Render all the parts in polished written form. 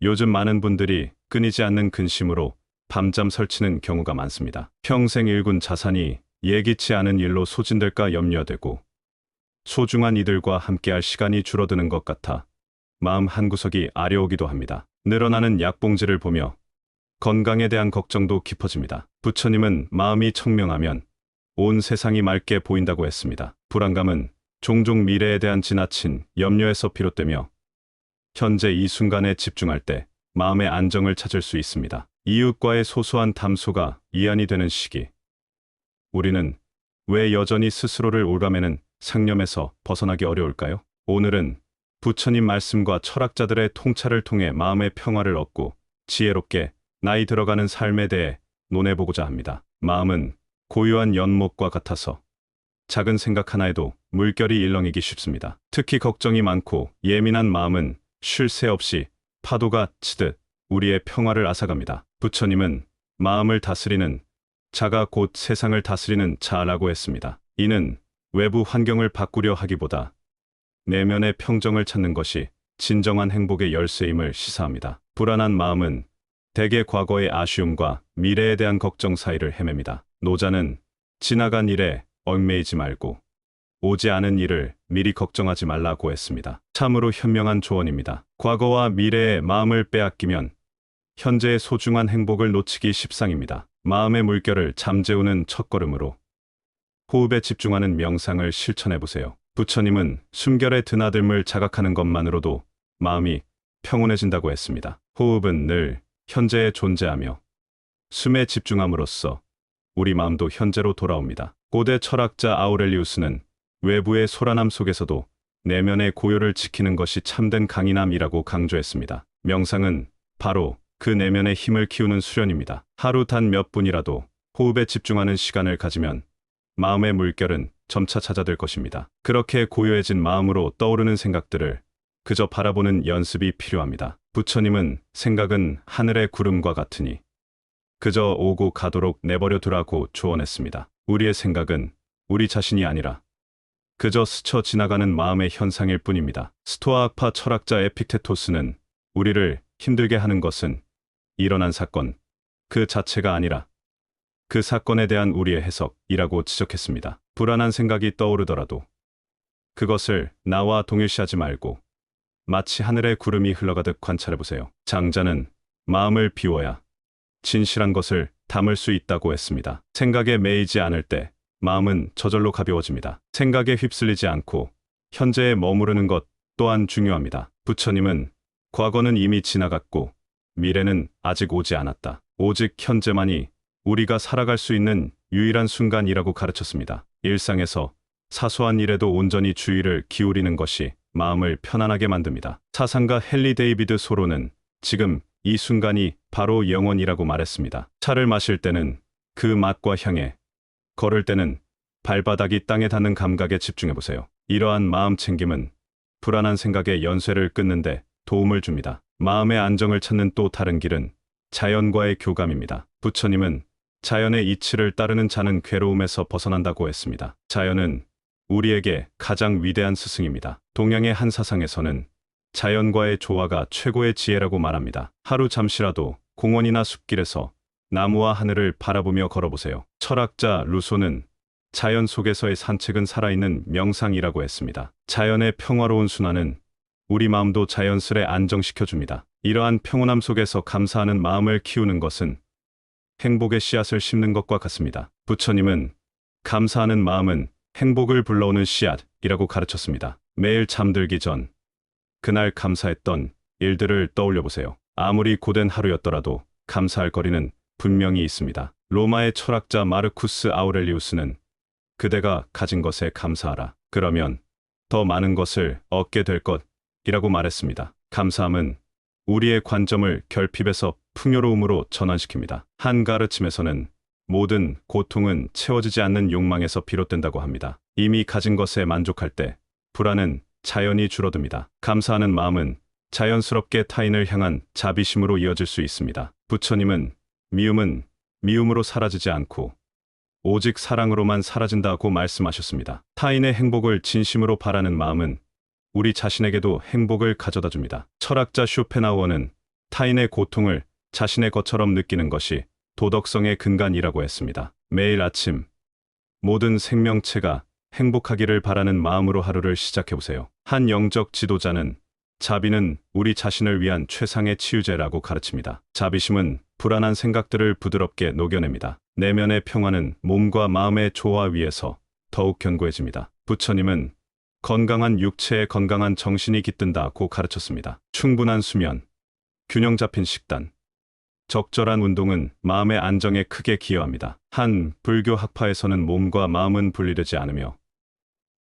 요즘 많은 분들이 끊이지 않는 근심으로 밤잠 설치는 경우가 많습니다. 평생 일군 자산이 예기치 않은 일로 소진될까 염려되고 소중한 이들과 함께할 시간이 줄어드는 것 같아 마음 한구석이 아려오기도 합니다. 늘어나는 약봉지를 보며 건강에 대한 걱정도 깊어집니다. 부처님은 마음이 청명하면 온 세상이 맑게 보인다고 했습니다. 불안감은 종종 미래에 대한 지나친 염려에서 비롯되며 현재 이 순간에 집중할 때 마음의 안정을 찾을 수 있습니다. 이웃과의 소소한 담소가 이안이 되는 시기. 우리는 왜 여전히 스스로를 올가매는 상념에서 벗어나기 어려울까요? 오늘은 부처님 말씀과 철학자들의 통찰을 통해 마음의 평화를 얻고 지혜롭게 나이 들어가는 삶에 대해 논해보고자 합니다. 마음은 고요한 연못과 같아서 작은 생각 하나에도 물결이 일렁이기 쉽습니다. 특히 걱정이 많고 예민한 마음은 쉴 새 없이 파도가 치듯 우리의 평화를 앗아갑니다. 부처님은 마음을 다스리는 자가 곧 세상을 다스리는 자라고 했습니다. 이는 외부 환경을 바꾸려 하기보다 내면의 평정을 찾는 것이 진정한 행복의 열쇠임을 시사합니다. 불안한 마음은 대개 과거의 아쉬움과 미래에 대한 걱정 사이를 헤맵니다. 노자는 지나간 일에 얽매이지 말고 오지 않은 일을 미리 걱정하지 말라고 했습니다. 참으로 현명한 조언입니다. 과거와 미래의 마음을 빼앗기면 현재의 소중한 행복을 놓치기 십상입니다. 마음의 물결을 잠재우는 첫걸음으로 호흡에 집중하는 명상을 실천해보세요. 부처님은 숨결의 드나듦을 자각하는 것만으로도 마음이 평온해진다고 했습니다. 호흡은 늘 현재에 존재하며 숨에 집중함으로써 우리 마음도 현재로 돌아옵니다. 고대 철학자 아우렐리우스는 외부의 소란함 속에서도 내면의 고요를 지키는 것이 참된 강인함이라고 강조했습니다. 명상은 바로 그 내면의 힘을 키우는 수련입니다. 하루 단 몇 분이라도 호흡에 집중하는 시간을 가지면 마음의 물결은 점차 찾아들 것입니다. 그렇게 고요해진 마음으로 떠오르는 생각들을 그저 바라보는 연습이 필요합니다. 부처님은 생각은 하늘의 구름과 같으니 그저 오고 가도록 내버려 두라고 조언했습니다. 우리의 생각은 우리 자신이 아니라 그저 스쳐 지나가는 마음의 현상일 뿐입니다. 스토아학파 철학자 에픽테토스는 우리를 힘들게 하는 것은 일어난 사건 그 자체가 아니라 그 사건에 대한 우리의 해석이라고 지적했습니다. 불안한 생각이 떠오르더라도 그것을 나와 동일시하지 말고 마치 하늘의 구름이 흘러가듯 관찰해보세요. 장자는 마음을 비워야 진실한 것을 담을 수 있다고 했습니다. 생각에 매이지 않을 때 마음은 저절로 가벼워집니다. 생각에 휩쓸리지 않고 현재에 머무르는 것 또한 중요합니다. 부처님은 과거는 이미 지나갔고 미래는 아직 오지 않았다. 오직 현재만이 우리가 살아갈 수 있는 유일한 순간이라고 가르쳤습니다. 일상에서 사소한 일에도 온전히 주의를 기울이는 것이 마음을 편안하게 만듭니다. 사상가 헨리 데이비드 소로는 지금 이 순간이 바로 영원이라고 말했습니다. 차를 마실 때는 그 맛과 향에, 걸을 때는 발바닥이 땅에 닿는 감각에 집중해보세요. 이러한 마음 챙김은 불안한 생각의 연쇄를 끊는데 도움을 줍니다. 마음의 안정을 찾는 또 다른 길은 자연과의 교감입니다. 부처님은 자연의 이치를 따르는 자는 괴로움에서 벗어난다고 했습니다. 자연은 우리에게 가장 위대한 스승입니다. 동양의 한 사상에서는 자연과의 조화가 최고의 지혜라고 말합니다. 하루 잠시라도 공원이나 숲길에서 나무와 하늘을 바라보며 걸어보세요. 철학자 루소는 자연 속에서의 산책은 살아있는 명상이라고 했습니다. 자연의 평화로운 순환은 우리 마음도 자연스레 안정시켜줍니다. 이러한 평온함 속에서 감사하는 마음을 키우는 것은 행복의 씨앗을 심는 것과 같습니다. 부처님은 감사하는 마음은 행복을 불러오는 씨앗이라고 가르쳤습니다. 매일 잠들기 전 그날 감사했던 일들을 떠올려 보세요. 아무리 고된 하루였더라도 감사할 거리는 분명히 있습니다. 로마의 철학자 마르쿠스 아우렐리우스는 그대가 가진 것에 감사하라. 그러면 더 많은 것을 얻게 될 것이라고 말했습니다. 감사함은 우리의 관점을 결핍에서 풍요로움으로 전환시킵니다. 한 가르침에서는 모든 고통은 채워지지 않는 욕망에서 비롯된다고 합니다. 이미 가진 것에 만족할 때 불안은 자연히 줄어듭니다. 감사하는 마음은 자연스럽게 타인을 향한 자비심으로 이어질 수 있습니다. 부처님은 미움은 미움으로 사라지지 않고 오직 사랑으로만 사라진다고 말씀하셨습니다. 타인의 행복을 진심으로 바라는 마음은 우리 자신에게도 행복을 가져다 줍니다. 철학자 쇼펜하우어는 타인의 고통을 자신의 것처럼 느끼는 것이 도덕성의 근간이라고 했습니다. 매일 아침 모든 생명체가 행복하기를 바라는 마음으로 하루를 시작해보세요. 한 영적 지도자는 자비는 우리 자신을 위한 최상의 치유제라고 가르칩니다. 자비심은 불안한 생각들을 부드럽게 녹여냅니다. 내면의 평화는 몸과 마음의 조화 위에서 더욱 견고해집니다. 부처님은 건강한 육체에 건강한 정신이 깃든다고 가르쳤습니다. 충분한 수면, 균형 잡힌 식단, 적절한 운동은 마음의 안정에 크게 기여합니다. 한 불교 학파에서는 몸과 마음은 분리되지 않으며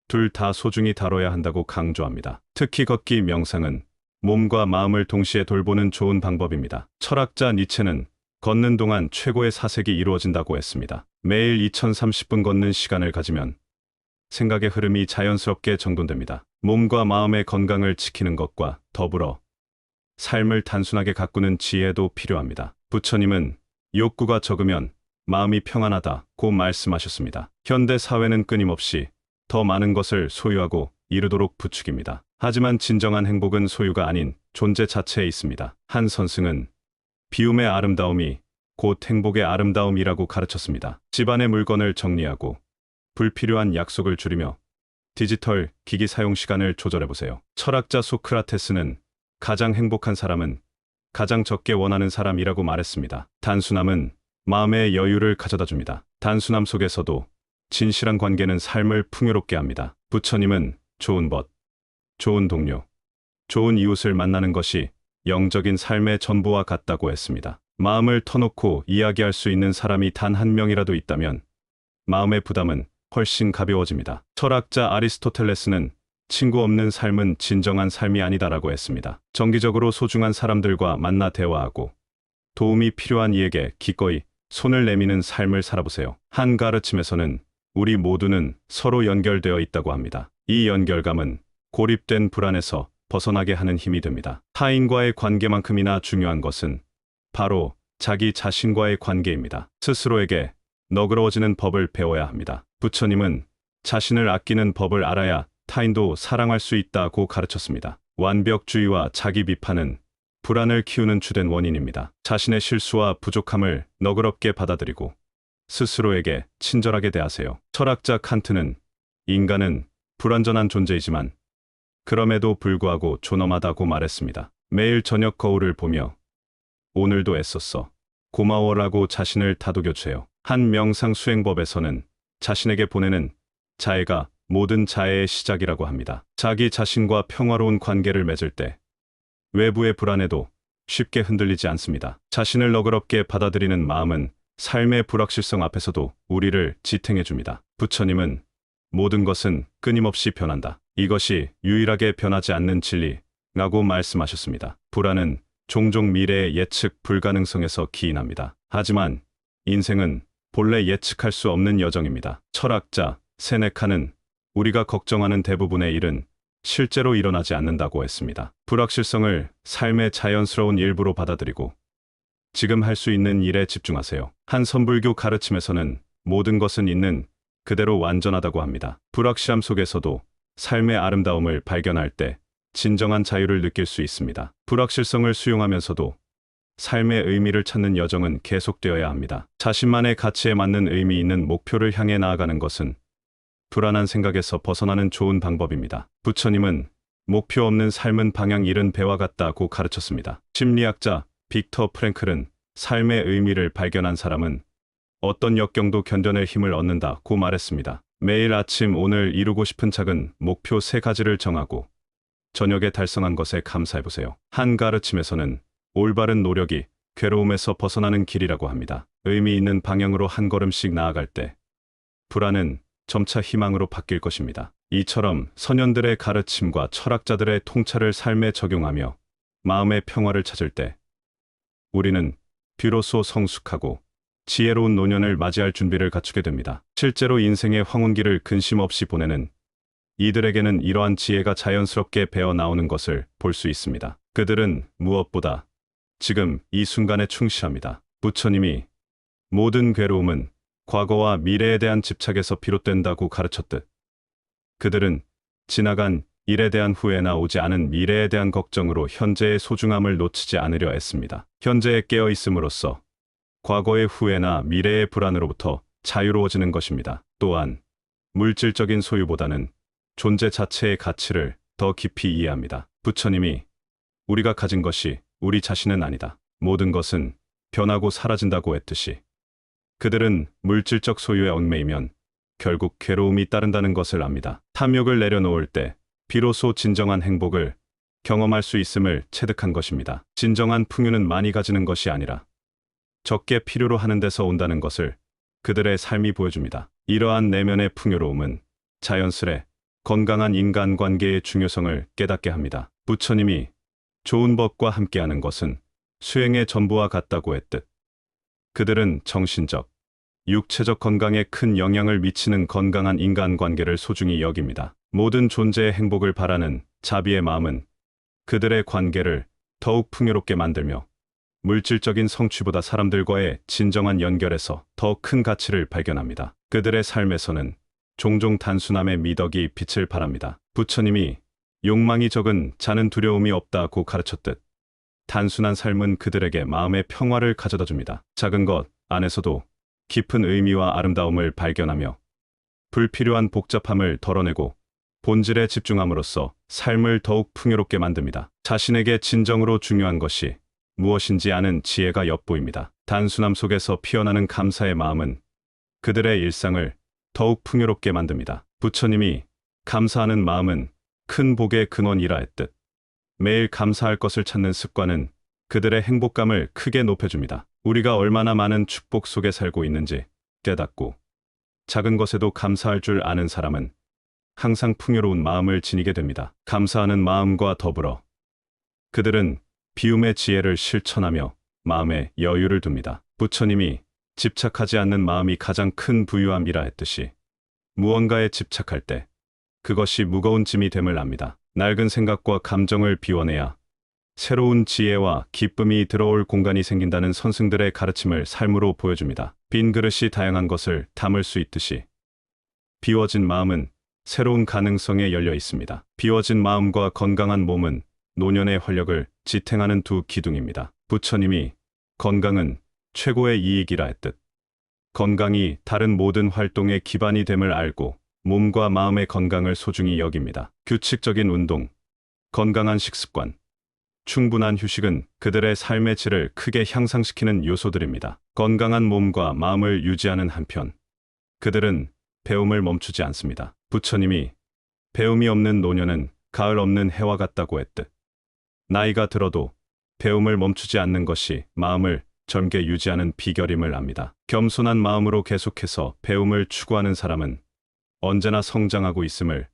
둘 다 소중히 다뤄야 한다고 강조합니다. 특히 걷기 명상은 몸과 마음을 동시에 돌보는 좋은 방법입니다. 철학자 니체는 걷는 동안 최고의 사색이 이루어진다고 했습니다. 매일 2030분 걷는 시간을 가지면 생각의 흐름이 자연스럽게 정돈됩니다. 몸과 마음의 건강을 지키는 것과 더불어 삶을 단순하게 가꾸는 지혜도 필요합니다. 부처님은 욕구가 적으면 마음이 평안하다고 말씀하셨습니다. 현대 사회는 끊임없이 더 많은 것을 소유하고 이루도록 부추깁니다. 하지만 진정한 행복은 소유가 아닌 존재 자체에 있습니다. 한 선승은 비움의 아름다움이 곧 행복의 아름다움이라고 가르쳤습니다. 집안의 물건을 정리하고 불필요한 약속을 줄이며 디지털 기기 사용 시간을 조절해보세요. 철학자 소크라테스는 가장 행복한 사람은 가장 적게 원하는 사람이라고 말했습니다. 단순함은 마음의 여유를 가져다 줍니다. 단순함 속에서도 진실한 관계는 삶을 풍요롭게 합니다. 부처님은 좋은 벗, 좋은 동료, 좋은 이웃을 만나는 것이 영적인 삶의 전부와 같다고 했습니다. 마음을 터놓고 이야기할 수 있는 사람이 단 한 명이라도 있다면 마음의 부담은 훨씬 가벼워집니다. 철학자 아리스토텔레스는 친구 없는 삶은 진정한 삶이 아니다라고 했습니다. 정기적으로 소중한 사람들과 만나 대화하고 도움이 필요한 이에게 기꺼이 손을 내미는 삶을 살아보세요. 한 가르침에서는 우리 모두는 서로 연결되어 있다고 합니다. 이 연결감은 고립된 불안에서 벗어나게 하는 힘이 됩니다. 타인과의 관계만큼이나 중요한 것은 바로 자기 자신과의 관계입니다. 스스로에게 너그러워지는 법을 배워야 합니다. 부처님은 자신을 아끼는 법을 알아야 타인도 사랑할 수 있다고 가르쳤습니다. 완벽주의와 자기 비판은 불안을 키우는 주된 원인입니다. 자신의 실수와 부족함을 너그럽게 받아들이고 스스로에게 친절하게 대하세요. 철학자 칸트는 인간은 불완전한 존재이지만 그럼에도 불구하고 존엄하다고 말했습니다. 매일 저녁 거울을 보며 오늘도 애썼어, 고마워라고 자신을 다독여주세요. 한 명상 수행법에서는 자신에게 보내는 자애가 모든 자애의 시작이라고 합니다. 자기 자신과 평화로운 관계를 맺을 때 외부의 불안에도 쉽게 흔들리지 않습니다. 자신을 너그럽게 받아들이는 마음은 삶의 불확실성 앞에서도 우리를 지탱해줍니다. 부처님은 모든 것은 끊임없이 변한다. 이것이 유일하게 변하지 않는 진리라고 말씀하셨습니다. 불안은 종종 미래의 예측 불가능성에서 기인합니다. 하지만 인생은 본래 예측할 수 없는 여정입니다. 철학자 세네카는 우리가 걱정하는 대부분의 일은 실제로 일어나지 않는다고 했습니다. 불확실성을 삶의 자연스러운 일부로 받아들이고 지금 할 수 있는 일에 집중하세요. 한 선불교 가르침에서는 모든 것은 있는 그대로 완전하다고 합니다. 불확실함 속에서도 삶의 아름다움을 발견할 때 진정한 자유를 느낄 수 있습니다. 불확실성을 수용하면서도 삶의 의미를 찾는 여정은 계속되어야 합니다. 자신만의 가치에 맞는 의미 있는 목표를 향해 나아가는 것은 불안한 생각에서 벗어나는 좋은 방법입니다. 부처님은 목표 없는 삶은 방향 잃은 배와 같다고 가르쳤습니다. 심리학자 빅터 프랭클은 삶의 의미를 발견한 사람은 어떤 역경도 견뎌낼 힘을 얻는다고 말했습니다. 매일 아침 오늘 이루고 싶은 작은 목표 3가지를 정하고 저녁에 달성한 것에 감사해보세요. 한 가르침에서는 올바른 노력이 괴로움에서 벗어나는 길이라고 합니다. 의미 있는 방향으로 한 걸음씩 나아갈 때 불안은 점차 희망으로 바뀔 것입니다. 이처럼 선현들의 가르침과 철학자들의 통찰을 삶에 적용하며 마음의 평화를 찾을 때 우리는 비로소 성숙하고 지혜로운 노년을 맞이할 준비를 갖추게 됩니다. 실제로 인생의 황혼기를 근심 없이 보내는 이들에게는 이러한 지혜가 자연스럽게 배어 나오는 것을 볼 수 있습니다. 그들은 무엇보다 지금 이 순간에 충실합니다. 부처님이 모든 괴로움은 과거와 미래에 대한 집착에서 비롯된다고 가르쳤듯 그들은 지나간 일에 대한 후회나 오지 않은 미래에 대한 걱정으로 현재의 소중함을 놓치지 않으려 했습니다. 현재에 깨어 있음으로써 과거의 후회나 미래의 불안으로부터 자유로워지는 것입니다. 또한 물질적인 소유보다는 존재 자체의 가치를 더 깊이 이해합니다. 부처님이 우리가 가진 것이 우리 자신은 아니다. 모든 것은 변하고 사라진다고 했듯이 그들은 물질적 소유에 얽매이면 결국 괴로움이 따른다는 것을 압니다. 탐욕을 내려놓을 때 비로소 진정한 행복을 경험할 수 있음을 체득한 것입니다. 진정한 풍요는 많이 가지는 것이 아니라 적게 필요로 하는 데서 온다는 것을 그들의 삶이 보여줍니다. 이러한 내면의 풍요로움은 자연스레 건강한 인간관계의 중요성을 깨닫게 합니다. 부처님이 좋은 법과 함께하는 것은 수행의 전부와 같다고 했듯 그들은 정신적, 육체적 건강에 큰 영향을 미치는 건강한 인간관계를 소중히 여깁니다. 모든 존재의 행복을 바라는 자비의 마음은 그들의 관계를 더욱 풍요롭게 만들며 물질적인 성취보다 사람들과의 진정한 연결에서 더 큰 가치를 발견합니다. 그들의 삶에서는 종종 단순함의 미덕이 빛을 발합니다. 부처님이 욕망이 적은 자는 두려움이 없다고 가르쳤듯 단순한 삶은 그들에게 마음의 평화를 가져다 줍니다. 작은 것 안에서도 깊은 의미와 아름다움을 발견하며 불필요한 복잡함을 덜어내고 본질에 집중함으로써 삶을 더욱 풍요롭게 만듭니다. 자신에게 진정으로 중요한 것이 무엇인지 아는 지혜가 엿보입니다. 단순함 속에서 피어나는 감사의 마음은 그들의 일상을 더욱 풍요롭게 만듭니다. 부처님이 감사하는 마음은 큰 복의 근원이라 했듯 매일 감사할 것을 찾는 습관은 그들의 행복감을 크게 높여줍니다. 우리가 얼마나 많은 축복 속에 살고 있는지 깨닫고 작은 것에도 감사할 줄 아는 사람은 항상 풍요로운 마음을 지니게 됩니다. 감사하는 마음과 더불어 그들은 비움의 지혜를 실천하며 마음에 여유를 둡니다. 부처님이 집착하지 않는 마음이 가장 큰 부유함이라 했듯이 무언가에 집착할 때 그것이 무거운 짐이 됨을 압니다. 낡은 생각과 감정을 비워내야 새로운 지혜와 기쁨이 들어올 공간이 생긴다는 선승들의 가르침을 삶으로 보여줍니다. 빈 그릇이 다양한 것을 담을 수 있듯이 비워진 마음은 새로운 가능성에 열려 있습니다. 비워진 마음과 건강한 몸은 노년의 활력을 지탱하는 두 기둥입니다. 부처님이 건강은 최고의 이익이라 했듯 건강이 다른 모든 활동의 기반이 됨을 알고 몸과 마음의 건강을 소중히 여깁니다. 규칙적인 운동, 건강한 식습관, 충분한 휴식은 그들의 삶의 질을 크게 향상시키는 요소들입니다. 건강한 몸과 마음을 유지하는 한편 그들은 배움을 멈추지 않습니다. 부처님이 배움이 없는 노년은 가을 없는 해와 같다고 했듯 나이가 들어도 배움을 멈추지 않는 것이 마음을 젊게 유지하는 비결임을 압니다. 겸손한 마음으로 계속해서 배움을 추구하는 사람은 언제나 성장하고 있음을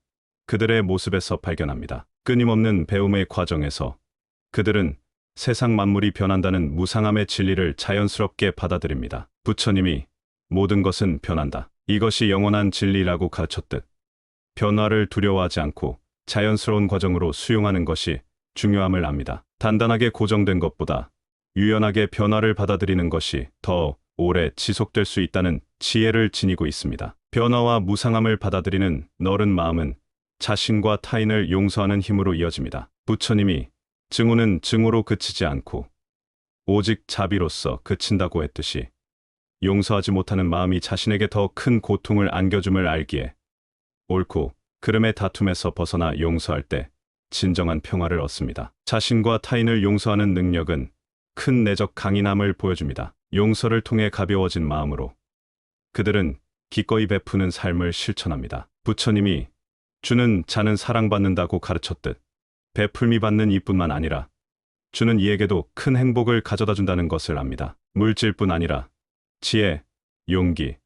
그들의 모습에서 발견합니다. 끊임없는 배움의 과정에서 그들은 세상 만물이 변한다는 무상함의 진리를 자연스럽게 받아들입니다. 부처님이 모든 것은 변한다. 이것이 영원한 진리라고 가르쳤듯 변화를 두려워하지 않고 자연스러운 과정으로 수용하는 것이 중요함을 압니다. 단단하게 고정된 것보다 유연하게 변화를 받아들이는 것이 더 오래 지속될 수 있다는 지혜를 지니고 있습니다. 변화와 무상함을 받아들이는 너른 마음은 자신과 타인을 용서하는 힘으로 이어집니다. 부처님이 증오는 증오로 그치지 않고 오직 자비로서 그친다고 했듯이 용서하지 못하는 마음이 자신에게 더 큰 고통을 안겨줌을 알기에 옳고 그름의 다툼에서 벗어나 용서할 때 진정한 평화를 얻습니다. 자신과 타인을 용서하는 능력은 큰 내적 강인함을 보여줍니다. 용서를 통해 가벼워진 마음으로 그들은 기꺼이 베푸는 삶을 실천합니다. 부처님이 주는 자는 사랑받는다고 가르쳤듯 베풀미 받는 이뿐만 아니라 주는 이에게도 큰 행복을 가져다 준다는 것을 압니다. 물질뿐 아니라 지혜, 용기,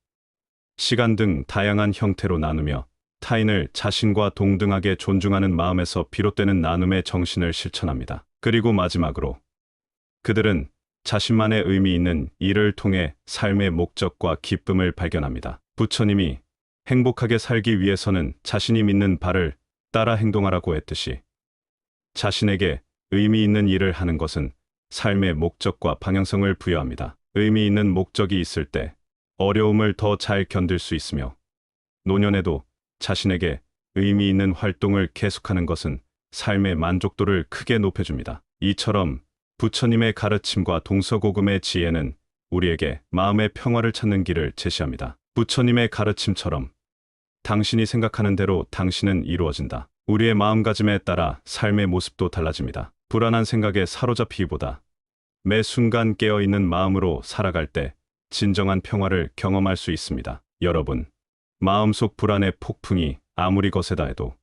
시간 등 다양한 형태로 나누며 타인을 자신과 동등하게 존중하는 마음에서 비롯되는 나눔의 정신을 실천합니다. 그리고 마지막으로 그들은 자신만의 의미 있는 일을 통해 삶의 목적과 기쁨을 발견합니다. 부처님이 행복하게 살기 위해서는 자신이 믿는 바를 따라 행동하라고 했듯이 자신에게 의미 있는 일을 하는 것은 삶의 목적과 방향성을 부여합니다. 의미 있는 목적이 있을 때 어려움을 더 잘 견딜 수 있으며 노년에도 자신에게 의미 있는 활동을 계속하는 것은 삶의 만족도를 크게 높여줍니다. 이처럼 부처님의 가르침과 동서고금의 지혜는 우리에게 마음의 평화를 찾는 길을 제시합니다. 부처님의 가르침처럼 당신이 생각하는 대로 당신은 이루어진다. 우리의 마음가짐에 따라 삶의 모습도 달라집니다. 불안한 생각에 사로잡히기보다 매 순간 깨어있는 마음으로 살아갈 때 진정한 평화를 경험할 수 있습니다. 여러분, 마음속 불안의 폭풍이 아무리 거세다 해도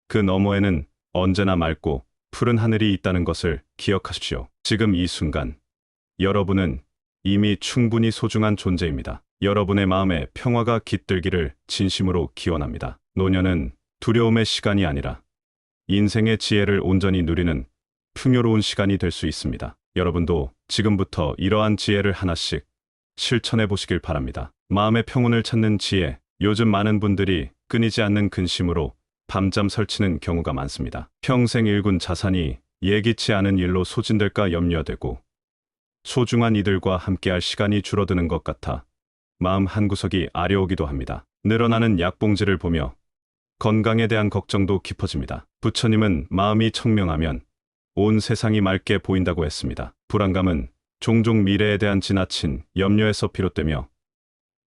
그 너머에는 언제나 맑고 푸른 하늘이 있다는 것을 기억하십시오. 지금 이 순간, 여러분은 이미 충분히 소중한 존재입니다. 여러분의 마음에 평화가 깃들기를 진심으로 기원합니다. 노년은 두려움의 시간이 아니라 인생의 지혜를 온전히 누리는 풍요로운 시간이 될 수 있습니다. 여러분도 지금부터 이러한 지혜를 하나씩 실천해 보시길 바랍니다. 마음의 평온을 찾는 지혜, 요즘 많은 분들이 끊이지 않는 근심으로 밤잠 설치는 경우가 많습니다. 평생 일군 자산이 예기치 않은 일로 소진될까 염려되고 소중한 이들과 함께할 시간이 줄어드는 것 같아 마음 한구석이 아려오기도 합니다. 늘어나는 약봉지를 보며 건강에 대한 걱정도 깊어집니다. 부처님은 마음이 청명하면 온 세상이 맑게 보인다고 했습니다. 불안감은 종종 미래에 대한 지나친 염려에서 비롯되며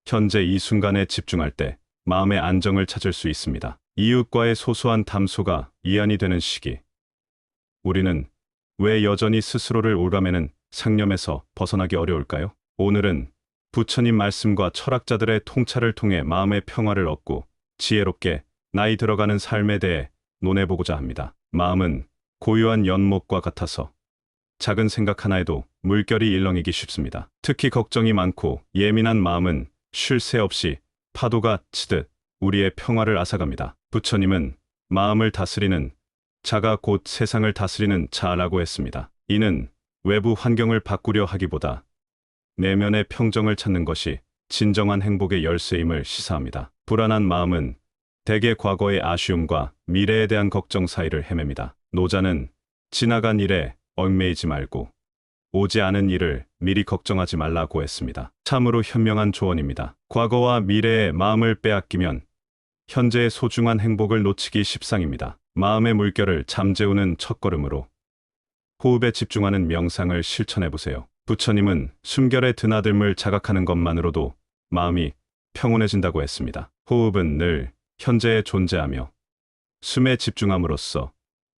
현재 이 순간에 집중할 때 마음의 안정을 찾을 수 있습니다. 이웃과의 소소한 담소가 이안이 되는 시기. 우리는 왜 여전히 스스로를 올가매는 상념에서 벗어나기 어려울까요? 오늘은 부처님 말씀과 철학자들의 통찰을 통해 마음의 평화를 얻고 지혜롭게 나이 들어가는 삶에 대해 논해보고자 합니다. 마음은 고요한 연못과 같아서 작은 생각 하나에도 물결이 일렁이기 쉽습니다. 특히 걱정이 많고 예민한 마음은 쉴 새 없이 파도가 치듯 우리의 평화를 앗아갑니다. 부처님은 마음을 다스리는 자가 곧 세상을 다스리는 자라고 했습니다. 이는 외부 환경을 바꾸려 하기보다 내면의 평정을 찾는 것이 진정한 행복의 열쇠임을 시사합니다. 불안한 마음은 대개 과거의 아쉬움과 미래에 대한 걱정 사이를 헤맵니다. 노자는 지나간 일에 얽매이지 말고 오지 않은 일을 미리 걱정하지 말라고 했습니다. 참으로 현명한 조언입니다. 과거와 미래의 마음을 빼앗기면 현재의 소중한 행복을 놓치기 십상입니다. 마음의 물결을 잠재우는 첫걸음으로 호흡에 집중하는 명상을 실천해보세요. 부처님은 숨결의 드나듦을 자각하는 것만으로도 마음이 평온해진다고 했습니다. 호흡은 늘 현재에 존재하며 숨에 집중함으로써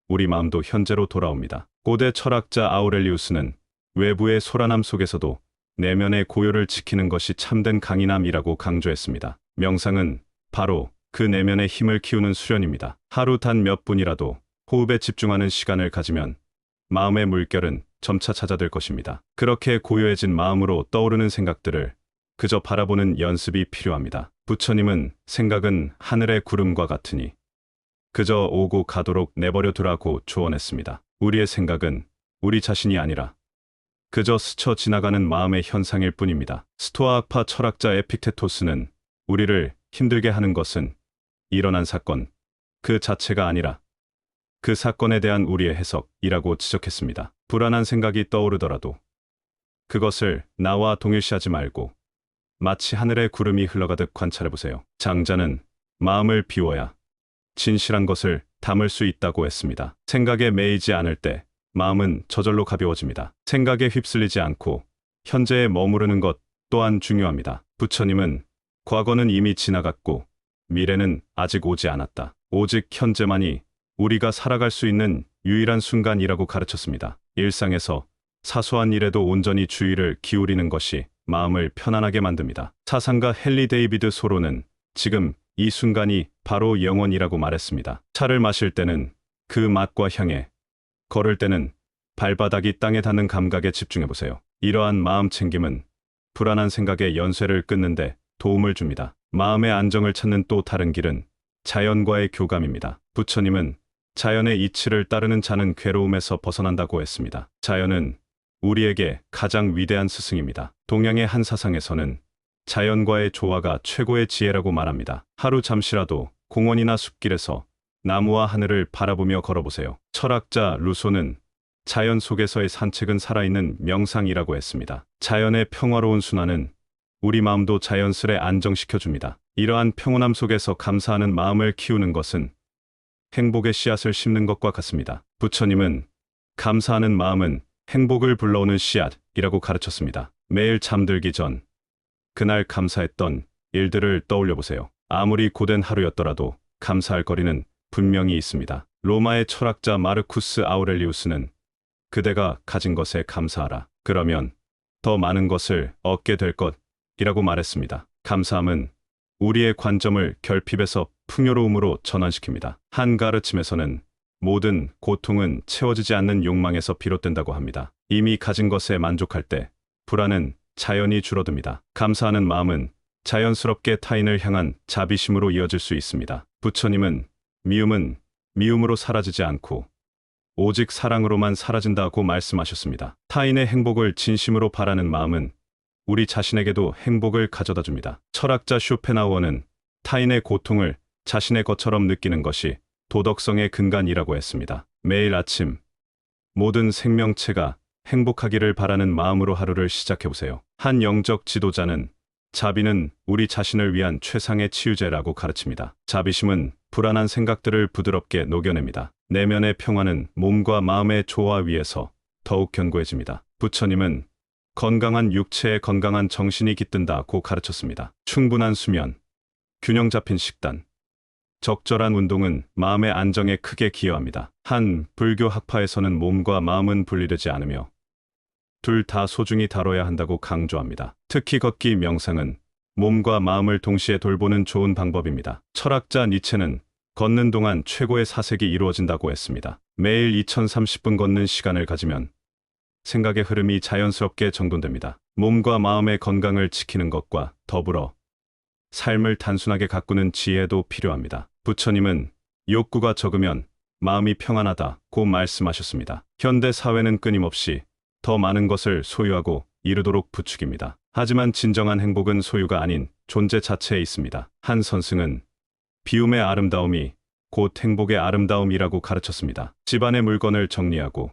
우리 마음도 현재로 돌아옵니다. 고대 철학자 아우렐리우스는 외부의 소란함 속에서도 내면의 고요를 지키는 것이 참된 강인함이라고 강조했습니다. 명상은 바로 그 내면의 힘을 키우는 수련입니다. 하루 단 몇 분이라도 호흡에 집중하는 시간을 가지면 마음의 물결은 점차 찾아들 것입니다. 그렇게 고요해진 마음으로 떠오르는 생각들을 그저 바라보는 연습이 필요합니다. 부처님은 생각은 하늘의 구름과 같으니 그저 오고 가도록 내버려 두라고 조언했습니다. 우리의 생각은 우리 자신이 아니라 그저 스쳐 지나가는 마음의 현상일 뿐입니다. 스토아학파 철학자 에픽테토스는 우리를 힘들게 하는 것은 일어난 사건 그 자체가 아니라 그 사건에 대한 우리의 해석이라고 지적했습니다. 불안한 생각이 떠오르더라도 그것을 나와 동일시하지 말고 마치 하늘의 구름이 흘러가듯 관찰해보세요. 장자는 마음을 비워야 진실한 것을 담을 수 있다고 했습니다. 생각에 매이지 않을 때 마음은 저절로 가벼워집니다. 생각에 휩쓸리지 않고 현재에 머무르는 것 또한 중요합니다. 부처님은 과거는 이미 지나갔고 미래는 아직 오지 않았다. 오직 현재만이 우리가 살아갈 수 있는 유일한 순간이라고 가르쳤습니다. 일상에서 사소한 일에도 온전히 주의를 기울이는 것이 마음을 편안하게 만듭니다. 사상가 헨리 데이비드 소로는 지금 이 순간이 바로 영원이라고 말했습니다. 차를 마실 때는 그 맛과 향에, 걸을 때는 발바닥이 땅에 닿는 감각에 집중해보세요. 이러한 마음 챙김은 불안한 생각의 연쇄를 끊는데 도움을 줍니다. 마음의 안정을 찾는 또 다른 길은 자연과의 교감입니다. 부처님은 자연의 이치를 따르는 자는 괴로움에서 벗어난다고 했습니다. 자연은 우리에게 가장 위대한 스승입니다. 동양의 한 사상에서는 자연과의 조화가 최고의 지혜라고 말합니다. 하루 잠시라도 공원이나 숲길에서 나무와 하늘을 바라보며 걸어보세요. 철학자 루소는 자연 속에서의 산책은 살아있는 명상이라고 했습니다. 자연의 평화로운 순환은 우리 마음도 자연스레 안정시켜줍니다. 이러한 평온함 속에서 감사하는 마음을 키우는 것은 행복의 씨앗을 심는 것과 같습니다. 부처님은 감사하는 마음은 행복을 불러오는 씨앗이라고 가르쳤습니다. 매일 잠들기 전 그날 감사했던 일들을 떠올려 보세요. 아무리 고된 하루였더라도 감사할 거리는 분명히 있습니다. 로마의 철학자 마르쿠스 아우렐리우스는 그대가 가진 것에 감사하라. 그러면 더 많은 것을 얻게 될 것이라고 말했습니다. 감사함은 우리의 관점을 결핍에서 풍요로움으로 전환시킵니다. 한 가르침에서는 모든 고통은 채워지지 않는 욕망에서 비롯된다고 합니다. 이미 가진 것에 만족할 때 불안은 자연히 줄어듭니다. 감사하는 마음은 자연스럽게 타인을 향한 자비심으로 이어질 수 있습니다. 부처님은 미움은 미움으로 사라지지 않고 오직 사랑으로만 사라진다고 말씀하셨습니다. 타인의 행복을 진심으로 바라는 마음은 우리 자신에게도 행복을 가져다 줍니다. 철학자 쇼펜하우어는 타인의 고통을 자신의 것처럼 느끼는 것이 도덕성의 근간이라고 했습니다. 매일 아침 모든 생명체가 행복하기를 바라는 마음으로 하루를 시작해보세요. 한 영적 지도자는 자비는 우리 자신을 위한 최상의 치유제라고 가르칩니다. 자비심은 불안한 생각들을 부드럽게 녹여냅니다. 내면의 평화는 몸과 마음의 조화 위에서 더욱 견고해집니다. 부처님은 건강한 육체에 건강한 정신이 깃든다고 가르쳤습니다. 충분한 수면, 균형 잡힌 식단, 적절한 운동은 마음의 안정에 크게 기여합니다. 한 불교 학파에서는 몸과 마음은 분리되지 않으며 둘 다 소중히 다뤄야 한다고 강조합니다. 특히 걷기 명상은 몸과 마음을 동시에 돌보는 좋은 방법입니다. 철학자 니체는 걷는 동안 최고의 사색이 이루어진다고 했습니다. 매일 2030분 걷는 시간을 가지면 생각의 흐름이 자연스럽게 정돈됩니다. 몸과 마음의 건강을 지키는 것과 더불어 삶을 단순하게 가꾸는 지혜도 필요합니다. 부처님은 욕구가 적으면 마음이 평안하다고 말씀하셨습니다. 현대 사회는 끊임없이 더 많은 것을 소유하고 이루도록 부추깁니다. 하지만 진정한 행복은 소유가 아닌 존재 자체에 있습니다. 한 선승은 비움의 아름다움이 곧 행복의 아름다움이라고 가르쳤습니다. 집안의 물건을 정리하고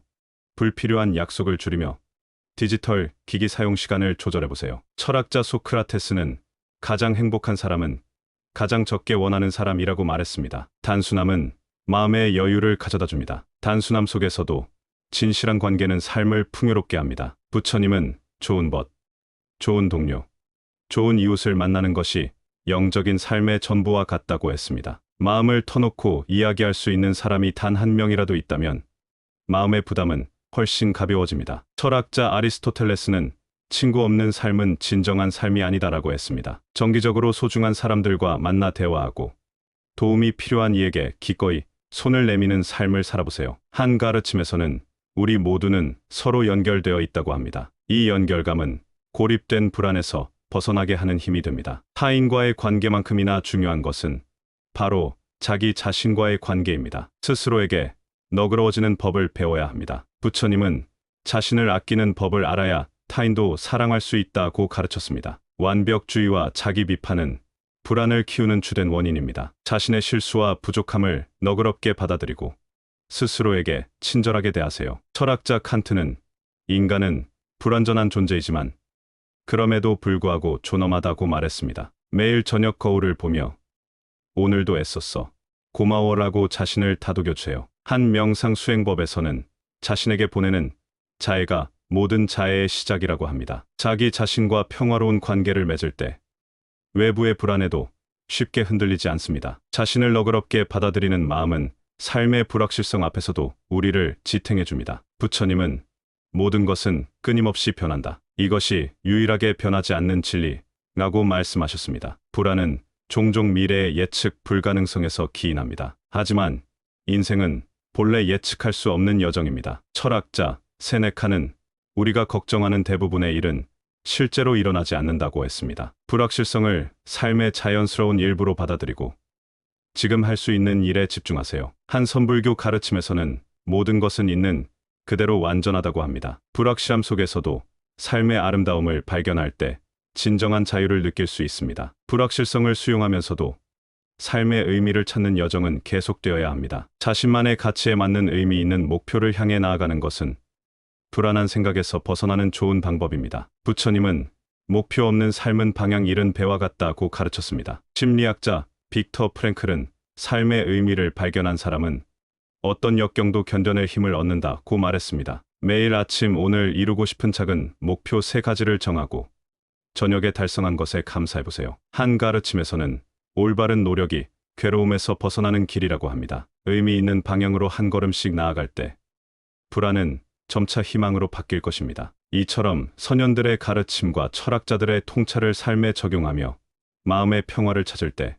불필요한 약속을 줄이며 디지털 기기 사용 시간을 조절해보세요. 철학자 소크라테스는 가장 행복한 사람은 가장 적게 원하는 사람이라고 말했습니다. 단순함은 마음의 여유를 가져다 줍니다. 단순함 속에서도 진실한 관계는 삶을 풍요롭게 합니다. 부처님은 좋은 벗, 좋은 동료, 좋은 이웃을 만나는 것이 영적인 삶의 전부와 같다고 했습니다. 마음을 터놓고 이야기할 수 있는 사람이 단 한 명이라도 있다면 마음의 부담은 훨씬 가벼워집니다. 철학자 아리스토텔레스는 친구 없는 삶은 진정한 삶이 아니다라고 했습니다. 정기적으로 소중한 사람들과 만나 대화하고 도움이 필요한 이에게 기꺼이 손을 내미는 삶을 살아보세요. 한 가르침에서는 우리 모두는 서로 연결되어 있다고 합니다. 이 연결감은 고립된 불안에서 벗어나게 하는 힘이 됩니다. 타인과의 관계만큼이나 중요한 것은 바로 자기 자신과의 관계입니다. 스스로에게 너그러워지는 법을 배워야 합니다. 부처님은 자신을 아끼는 법을 알아야 타인도 사랑할 수 있다고 가르쳤습니다. 완벽주의와 자기 비판은 불안을 키우는 주된 원인입니다. 자신의 실수와 부족함을 너그럽게 받아들이고 스스로에게 친절하게 대하세요. 철학자 칸트는 인간은 불완전한 존재이지만 그럼에도 불구하고 존엄하다고 말했습니다. 매일 저녁 거울을 보며 오늘도 애썼어, 고마워라고 자신을 다독여주세요. 한 명상 수행법에서는 자신에게 보내는 자애가 모든 자애의 시작이라고 합니다. 자기 자신과 평화로운 관계를 맺을 때 외부의 불안에도 쉽게 흔들리지 않습니다. 자신을 너그럽게 받아들이는 마음은 삶의 불확실성 앞에서도 우리를 지탱해 줍니다. 부처님은 모든 것은 끊임없이 변한다. 이것이 유일하게 변하지 않는 진리라고 말씀하셨습니다. 불안은 종종 미래의 예측 불가능성에서 기인합니다. 하지만 인생은 본래 예측할 수 없는 여정입니다. 철학자 세네카는 우리가 걱정하는 대부분의 일은 실제로 일어나지 않는다고 했습니다. 불확실성을 삶의 자연스러운 일부로 받아들이고 지금 할 수 있는 일에 집중하세요. 한 선불교 가르침에서는 모든 것은 있는 그대로 완전하다고 합니다. 불확실함 속에서도 삶의 아름다움을 발견할 때 진정한 자유를 느낄 수 있습니다. 불확실성을 수용하면서도 삶의 의미를 찾는 여정은 계속되어야 합니다. 자신만의 가치에 맞는 의미 있는 목표를 향해 나아가는 것은 불안한 생각에서 벗어나는 좋은 방법입니다. 부처님은 목표 없는 삶은 방향 잃은 배와 같다고 가르쳤습니다. 심리학자 빅터 프랭클은 삶의 의미를 발견한 사람은 어떤 역경도 견뎌낼 힘을 얻는다고 말했습니다. 매일 아침 오늘 이루고 싶은 작은 목표 3가지를 정하고 저녁에 달성한 것에 감사해보세요. 한 가르침에서는 올바른 노력이 괴로움에서 벗어나는 길이라고 합니다. 의미 있는 방향으로 한 걸음씩 나아갈 때 불안은 점차 희망으로 바뀔 것입니다. 이처럼 선현들의 가르침과 철학자들의 통찰을 삶에 적용하며 마음의 평화를 찾을 때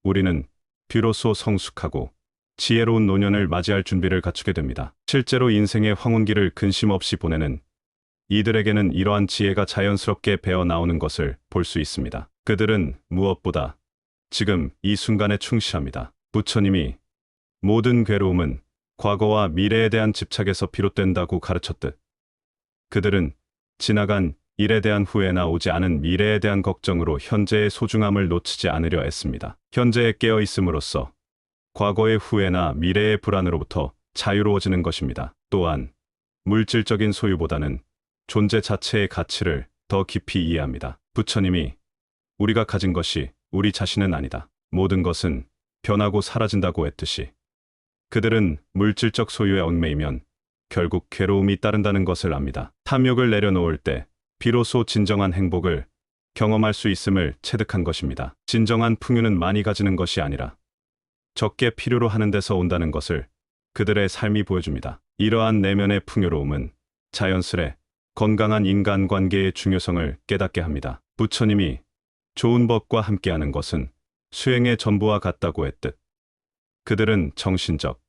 우리는 비로소 성숙하고 지혜로운 노년을 맞이할 준비를 갖추게 됩니다. 실제로 인생의 황혼기를 근심 없이 보내는 이들에게는 이러한 지혜가 자연스럽게 배어 나오는 것을 볼 수 있습니다. 그들은 무엇보다 지금 이 순간에 충실합니다. 부처님이 모든 괴로움은 과거와 미래에 대한 집착에서 비롯된다고 가르쳤듯 그들은 지나간 일에 대한 후회나 오지 않은 미래에 대한 걱정으로 현재의 소중함을 놓치지 않으려 애씁니다. 현재에 깨어 있음으로써 과거의 후회나 미래의 불안으로부터 자유로워지는 것입니다. 또한 물질적인 소유보다는 존재 자체의 가치를 더 깊이 이해합니다. 부처님이 우리가 가진 것이 우리 자신은 아니다. 모든 것은 변하고 사라진다고 했듯이 그들은 물질적 소유에 얽매이면 결국 괴로움이 따른다는 것을 압니다. 탐욕을 내려놓을 때 비로소 진정한 행복을 경험할 수 있음을 체득한 것입니다. 진정한 풍요는 많이 가지는 것이 아니라 적게 필요로 하는 데서 온다는 것을 그들의 삶이 보여줍니다. 이러한 내면의 풍요로움은 자연스레 건강한 인간관계의 중요성을 깨닫게 합니다. 부처님이 좋은 법과 함께하는 것은 수행의 전부와 같다고 했듯 그들은 정신적,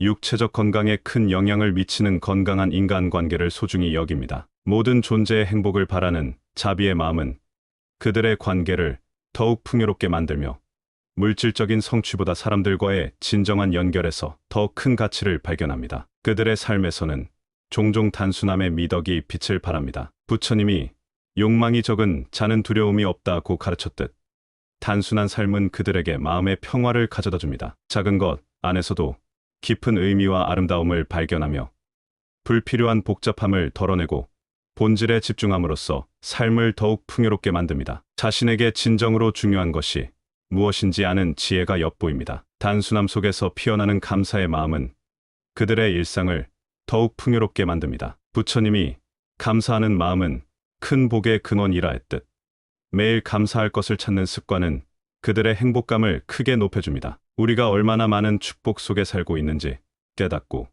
육체적 건강에 큰 영향을 미치는 건강한 인간관계를 소중히 여깁니다. 모든 존재의 행복을 바라는 자비의 마음은 그들의 관계를 더욱 풍요롭게 만들며 물질적인 성취보다 사람들과의 진정한 연결에서 더 큰 가치를 발견합니다. 그들의 삶에서는 종종 단순함의 미덕이 빛을 발합니다. 부처님이 욕망이 적은 자는 두려움이 없다고 가르쳤듯 단순한 삶은 그들에게 마음의 평화를 가져다 줍니다. 작은 것 안에서도 깊은 의미와 아름다움을 발견하며 불필요한 복잡함을 덜어내고 본질에 집중함으로써 삶을 더욱 풍요롭게 만듭니다. 자신에게 진정으로 중요한 것이 무엇인지 아는 지혜가 엿보입니다. 단순함 속에서 피어나는 감사의 마음은 그들의 일상을 더욱 풍요롭게 만듭니다. 부처님이 감사하는 마음은 큰 복의 근원이라 했듯 매일 감사할 것을 찾는 습관은 그들의 행복감을 크게 높여줍니다. 우리가 얼마나 많은 축복 속에 살고 있는지 깨닫고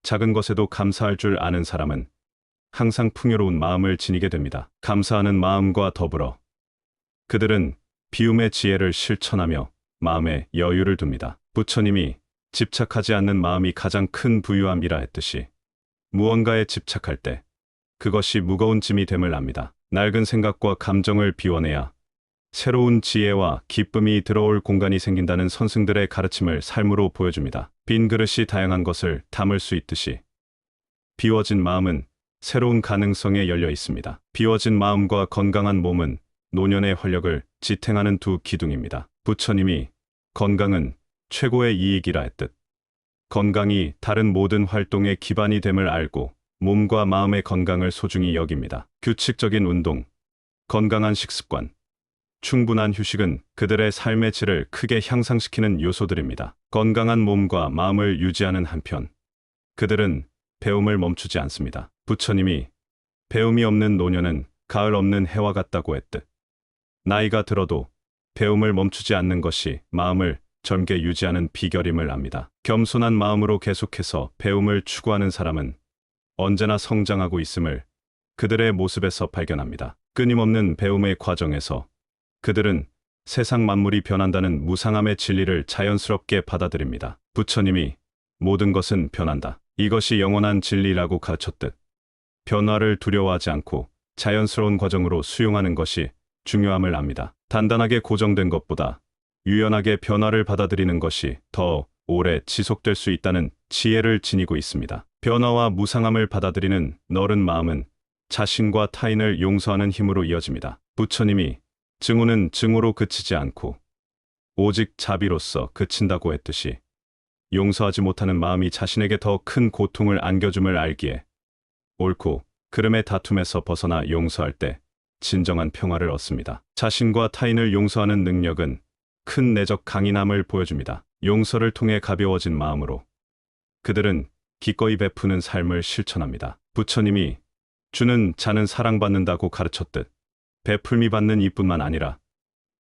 작은 것에도 감사할 줄 아는 사람은 항상 풍요로운 마음을 지니게 됩니다. 감사하는 마음과 더불어 그들은 비움의 지혜를 실천하며 마음에 여유를 둡니다. 부처님이 집착하지 않는 마음이 가장 큰 부유함이라 했듯이 무언가에 집착할 때 그것이 무거운 짐이 됨을 압니다. 낡은 생각과 감정을 비워내야 새로운 지혜와 기쁨이 들어올 공간이 생긴다는 선승들의 가르침을 삶으로 보여줍니다. 빈 그릇이 다양한 것을 담을 수 있듯이 비워진 마음은 새로운 가능성에 열려 있습니다. 비워진 마음과 건강한 몸은 노년의 활력을 지탱하는 두 기둥입니다. 부처님이 건강은 최고의 이익이라 했듯 건강이 다른 모든 활동의 기반이 됨을 알고 몸과 마음의 건강을 소중히 여깁니다. 규칙적인 운동, 건강한 식습관, 충분한 휴식은 그들의 삶의 질을 크게 향상시키는 요소들입니다. 건강한 몸과 마음을 유지하는 한편 그들은 배움을 멈추지 않습니다. 부처님이 배움이 없는 노년은 가을 없는 해와 같다고 했듯 나이가 들어도 배움을 멈추지 않는 것이 마음을 젊게 유지하는 비결임을 압니다. 겸손한 마음으로 계속해서 배움을 추구하는 사람은 언제나 성장하고 있음을 그들의 모습에서 발견합니다. 끊임없는 배움의 과정에서 그들은 세상 만물이 변한다는 무상함의 진리를 자연스럽게 받아들입니다. 부처님이 모든 것은 변한다. 이것이 영원한 진리라고 가르쳤듯 변화를 두려워하지 않고 자연스러운 과정으로 수용하는 것이 중요함을 압니다. 단단하게 고정된 것보다 유연하게 변화를 받아들이는 것이 더 오래 지속될 수 있다는 지혜를 지니고 있습니다. 변화와 무상함을 받아들이는 너른 마음은 자신과 타인을 용서하는 힘으로 이어집니다. 부처님이 증오는 증오로 그치지 않고 오직 자비로서 그친다고 했듯이 용서하지 못하는 마음이 자신에게 더 큰 고통을 안겨줌을 알기에 옳고 그름의 다툼에서 벗어나 용서할 때 진정한 평화를 얻습니다. 자신과 타인을 용서하는 능력은 큰 내적 강인함을 보여줍니다. 용서를 통해 가벼워진 마음으로 그들은 기꺼이 베푸는 삶을 실천합니다. 부처님이 주는 자는 사랑받는다고 가르쳤듯 베풀미 받는 이뿐만 아니라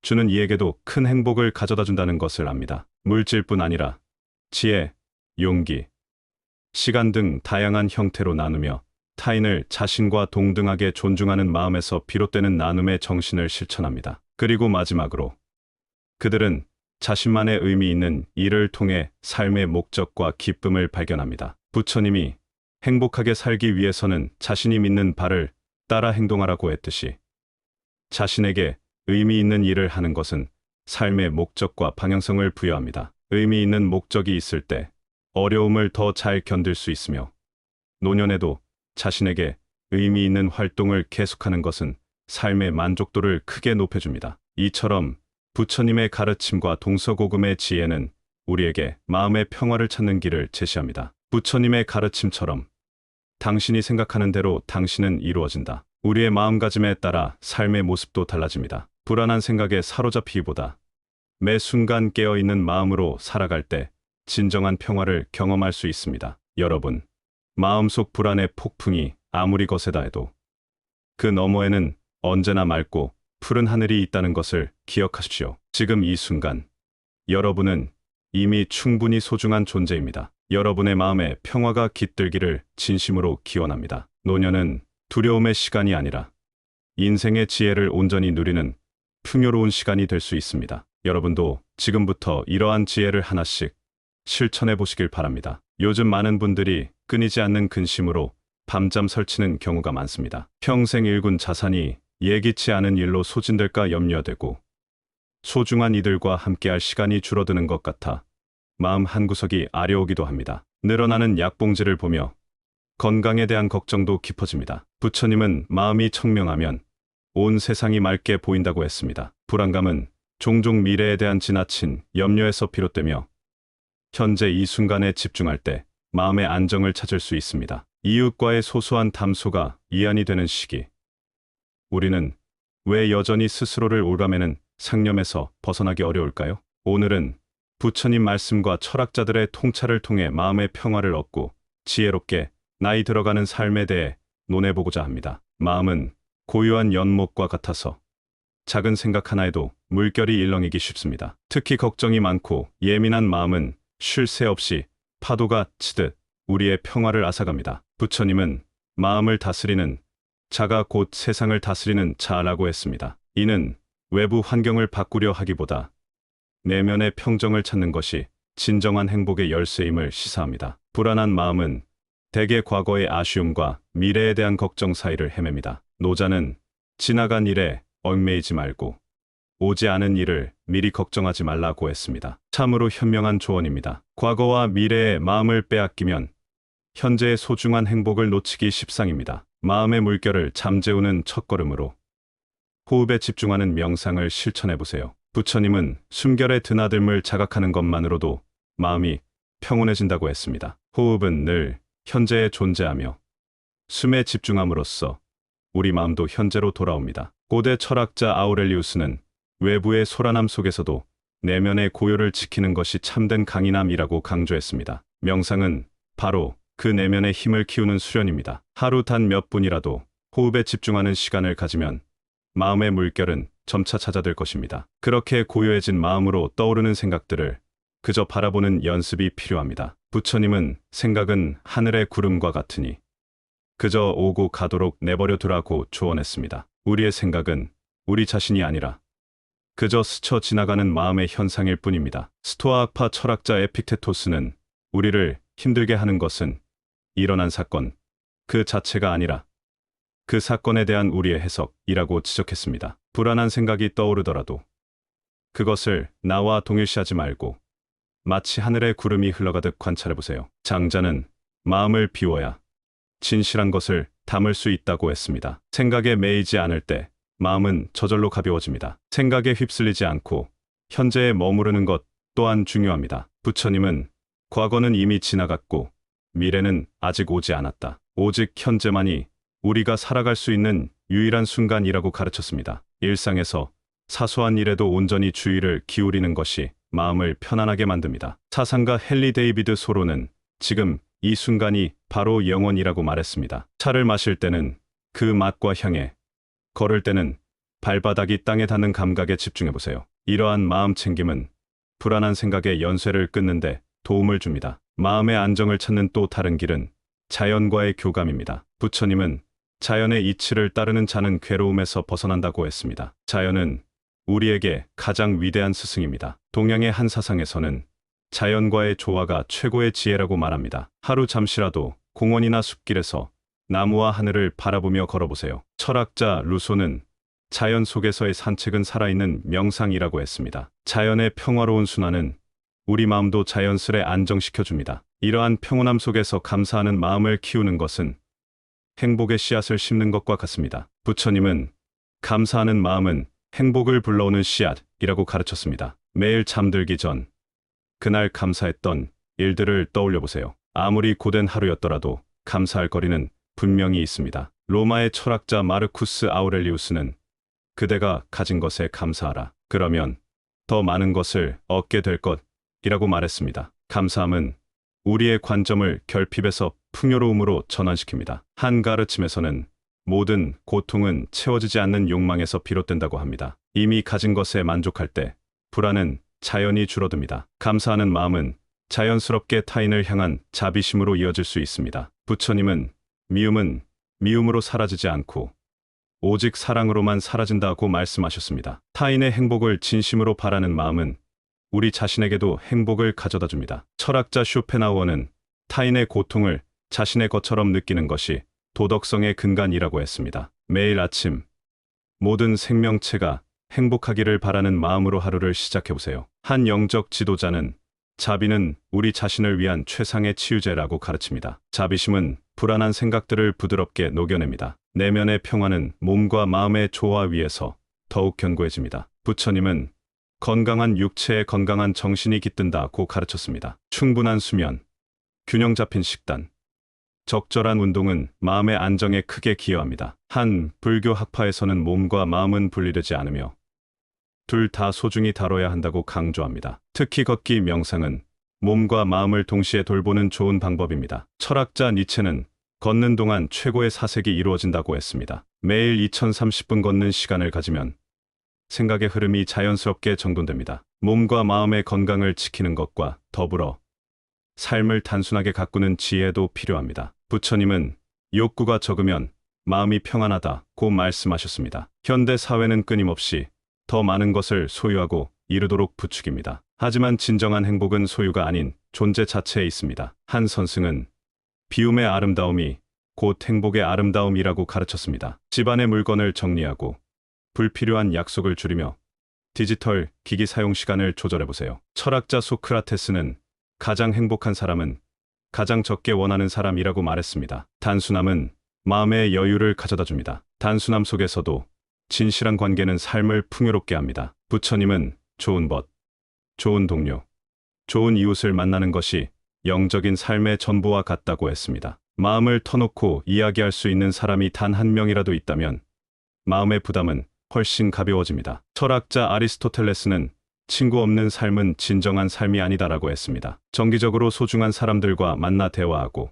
주는 이에게도 큰 행복을 가져다 준다는 것을 압니다. 물질뿐 아니라 지혜, 용기, 시간 등 다양한 형태로 나누며 타인을 자신과 동등하게 존중하는 마음에서 비롯되는 나눔의 정신을 실천합니다. 그리고 마지막으로 그들은 자신만의 의미 있는 일을 통해 삶의 목적과 기쁨을 발견합니다. 부처님이 행복하게 살기 위해서는 자신이 믿는 바를 따라 행동하라고 했듯이 자신에게 의미 있는 일을 하는 것은 삶의 목적과 방향성을 부여합니다. 의미 있는 목적이 있을 때 어려움을 더 잘 견딜 수 있으며 노년에도 자신에게 의미 있는 활동을 계속하는 것은 삶의 만족도를 크게 높여줍니다. 이처럼 부처님의 가르침과 동서고금의 지혜는 우리에게 마음의 평화를 찾는 길을 제시합니다. 부처님의 가르침처럼 당신이 생각하는 대로 당신은 이루어진다. 우리의 마음가짐에 따라 삶의 모습도 달라집니다. 불안한 생각에 사로잡히기보다 매 순간 깨어있는 마음으로 살아갈 때 진정한 평화를 경험할 수 있습니다. 여러분, 마음속 불안의 폭풍이 아무리 거세다 해도 그 너머에는 언제나 맑고 푸른 하늘이 있다는 것을 기억하십시오. 지금 이 순간, 여러분은 이미 충분히 소중한 존재입니다. 여러분의 마음에 평화가 깃들기를 진심으로 기원합니다. 노년은 두려움의 시간이 아니라 인생의 지혜를 온전히 누리는 풍요로운 시간이 될 수 있습니다. 여러분도 지금부터 이러한 지혜를 하나씩 실천해 보시길 바랍니다. 요즘 많은 분들이 끊이지 않는 근심으로 밤잠 설치는 경우가 많습니다. 평생 일군 자산이 예기치 않은 일로 소진될까 염려되고 소중한 이들과 함께할 시간이 줄어드는 것 같아 마음 한구석이 아려오기도 합니다. 늘어나는 약봉지를 보며 건강에 대한 걱정도 깊어집니다. 부처님은 마음이 청명하면 온 세상이 맑게 보인다고 했습니다. 불안감은 종종 미래에 대한 지나친 염려에서 비롯되며 현재 이 순간에 집중할 때 마음의 안정을 찾을 수 있습니다. 이웃과의 소소한 담소가 이안이 되는 시기. 우리는 왜 여전히 스스로를 올가매는 상념에서 벗어나기 어려울까요? 오늘은 부처님 말씀과 철학자들의 통찰을 통해 마음의 평화를 얻고 지혜롭게 나이 들어가는 삶에 대해 논해보고자 합니다. 마음은 고요한 연못과 같아서 작은 생각 하나에도 물결이 일렁이기 쉽습니다. 특히 걱정이 많고 예민한 마음은 쉴 새 없이 파도가 치듯 우리의 평화를 앗아갑니다. 부처님은 마음을 다스리는 자가 곧 세상을 다스리는 자라고 했습니다. 이는 외부 환경을 바꾸려 하기보다 내면의 평정을 찾는 것이 진정한 행복의 열쇠임을 시사합니다. 불안한 마음은 대개 과거의 아쉬움과 미래에 대한 걱정 사이를 헤맵니다. 노자는 지나간 일에 얽매이지 말고 오지 않은 일을 미리 걱정하지 말라고 했습니다. 참으로 현명한 조언입니다. 과거와 미래의 마음을 빼앗기면 현재의 소중한 행복을 놓치기 십상입니다. 마음의 물결을 잠재우는 첫걸음으로 호흡에 집중하는 명상을 실천해보세요. 부처님은 숨결의 드나들음을 자각하는 것만으로도 마음이 평온해진다고 했습니다. 호흡은 늘 현재에 존재하며 숨에 집중함으로써 우리 마음도 현재로 돌아옵니다. 고대 철학자 아우렐리우스는 외부의 소란함 속에서도 내면의 고요를 지키는 것이 참된 강인함이라고 강조했습니다. 명상은 바로 그 내면의 힘을 키우는 수련입니다. 하루 단 몇 분이라도 호흡에 집중하는 시간을 가지면 마음의 물결은 점차 찾아들 것입니다. 그렇게 고요해진 마음으로 떠오르는 생각들을 그저 바라보는 연습이 필요합니다. 부처님은 생각은 하늘의 구름과 같으니 그저 오고 가도록 내버려 두라고 조언했습니다. 우리의 생각은 우리 자신이 아니라 그저 스쳐 지나가는 마음의 현상일 뿐입니다. 스토아학파 철학자 에픽테토스는 우리를 힘들게 하는 것은 일어난 사건 그 자체가 아니라 그 사건에 대한 우리의 해석이라고 지적했습니다. 불안한 생각이 떠오르더라도 그것을 나와 동일시하지 말고 마치 하늘의 구름이 흘러가듯 관찰해보세요. 장자는 마음을 비워야 진실한 것을 담을 수 있다고 했습니다. 생각에 매이지 않을 때 마음은 저절로 가벼워집니다. 생각에 휩쓸리지 않고 현재에 머무르는 것 또한 중요합니다. 부처님은 과거는 이미 지나갔고 미래는 아직 오지 않았다. 오직 현재만이 우리가 살아갈 수 있는 유일한 순간이라고 가르쳤습니다. 일상에서 사소한 일에도 온전히 주의를 기울이는 것이 마음을 편안하게 만듭니다. 사상가 헨리 데이비드 소로는 지금 이 순간이 바로 영원이라고 말했습니다. 차를 마실 때는 그 맛과 향에, 걸을 때는 발바닥이 땅에 닿는 감각에 집중해보세요. 이러한 마음 챙김은 불안한 생각의 연쇄를 끊는데 도움을 줍니다. 마음의 안정을 찾는 또 다른 길은 자연과의 교감입니다. 부처님은 자연의 이치를 따르는 자는 괴로움에서 벗어난다고 했습니다. 자연은 우리에게 가장 위대한 스승입니다. 동양의 한 사상에서는 자연과의 조화가 최고의 지혜라고 말합니다. 하루 잠시라도 공원이나 숲길에서 나무와 하늘을 바라보며 걸어보세요. 철학자 루소는 자연 속에서의 산책은 살아있는 명상이라고 했습니다. 자연의 평화로운 순환은 우리 마음도 자연스레 안정시켜줍니다. 이러한 평온함 속에서 감사하는 마음을 키우는 것은 행복의 씨앗을 심는 것과 같습니다. 부처님은 감사하는 마음은 행복을 불러오는 씨앗이라고 가르쳤습니다. 매일 잠들기 전 그날 감사했던 일들을 떠올려 보세요. 아무리 고된 하루였더라도 감사할 거리는 분명히 있습니다. 로마의 철학자 마르쿠스 아우렐리우스는 그대가 가진 것에 감사하라. 그러면 더 많은 것을 얻게 될 것이라고 말했습니다. 감사함은 우리의 관점을 결핍에서 풍요로움으로 전환시킵니다. 한 가르침에서는 모든 고통은 채워지지 않는 욕망에서 비롯된다고 합니다. 이미 가진 것에 만족할 때 불안은 자연히 줄어듭니다. 감사하는 마음은 자연스럽게 타인을 향한 자비심으로 이어질 수 있습니다. 부처님은 미움은 미움으로 사라지지 않고 오직 사랑으로만 사라진다고 말씀하셨습니다. 타인의 행복을 진심으로 바라는 마음은 우리 자신에게도 행복을 가져다 줍니다. 철학자 쇼펜하우어는 타인의 고통을 자신의 것처럼 느끼는 것이 도덕성의 근간이라고 했습니다. 매일 아침 모든 생명체가 행복하기를 바라는 마음으로 하루를 시작해보세요. 한 영적 지도자는 자비는 우리 자신을 위한 최상의 치유제라고 가르칩니다. 자비심은 불안한 생각들을 부드럽게 녹여냅니다. 내면의 평화는 몸과 마음의 조화 위에서 더욱 견고해집니다. 부처님은 건강한 육체에 건강한 정신이 깃든다고 가르쳤습니다. 충분한 수면, 균형 잡힌 식단, 적절한 운동은 마음의 안정에 크게 기여합니다. 한 불교 학파에서는 몸과 마음은 분리되지 않으며 둘 다 소중히 다뤄야 한다고 강조합니다. 특히 걷기 명상은 몸과 마음을 동시에 돌보는 좋은 방법입니다. 철학자 니체는 걷는 동안 최고의 사색이 이루어진다고 했습니다. 매일 2030분 걷는 시간을 가지면 생각의 흐름이 자연스럽게 정돈됩니다. 몸과 마음의 건강을 지키는 것과 더불어 삶을 단순하게 가꾸는 지혜도 필요합니다. 부처님은 욕구가 적으면 마음이 평안하다고 말씀하셨습니다. 현대 사회는 끊임없이 더 많은 것을 소유하고 이루도록 부추깁니다. 하지만 진정한 행복은 소유가 아닌 존재 자체에 있습니다. 한 선승은 비움의 아름다움이 곧 행복의 아름다움이라고 가르쳤습니다. 집안의 물건을 정리하고 불필요한 약속을 줄이며 디지털 기기 사용 시간을 조절해보세요. 철학자 소크라테스는 가장 행복한 사람은 가장 적게 원하는 사람이라고 말했습니다. 단순함은 마음의 여유를 가져다 줍니다. 단순함 속에서도 진실한 관계는 삶을 풍요롭게 합니다. 부처님은 좋은 벗, 좋은 동료, 좋은 이웃을 만나는 것이 영적인 삶의 전부와 같다고 했습니다. 마음을 터놓고 이야기할 수 있는 사람이 단 한 명이라도 있다면 마음의 부담은 훨씬 가벼워집니다. 철학자 아리스토텔레스는 친구 없는 삶은 진정한 삶이 아니다라고 했습니다. 정기적으로 소중한 사람들과 만나 대화하고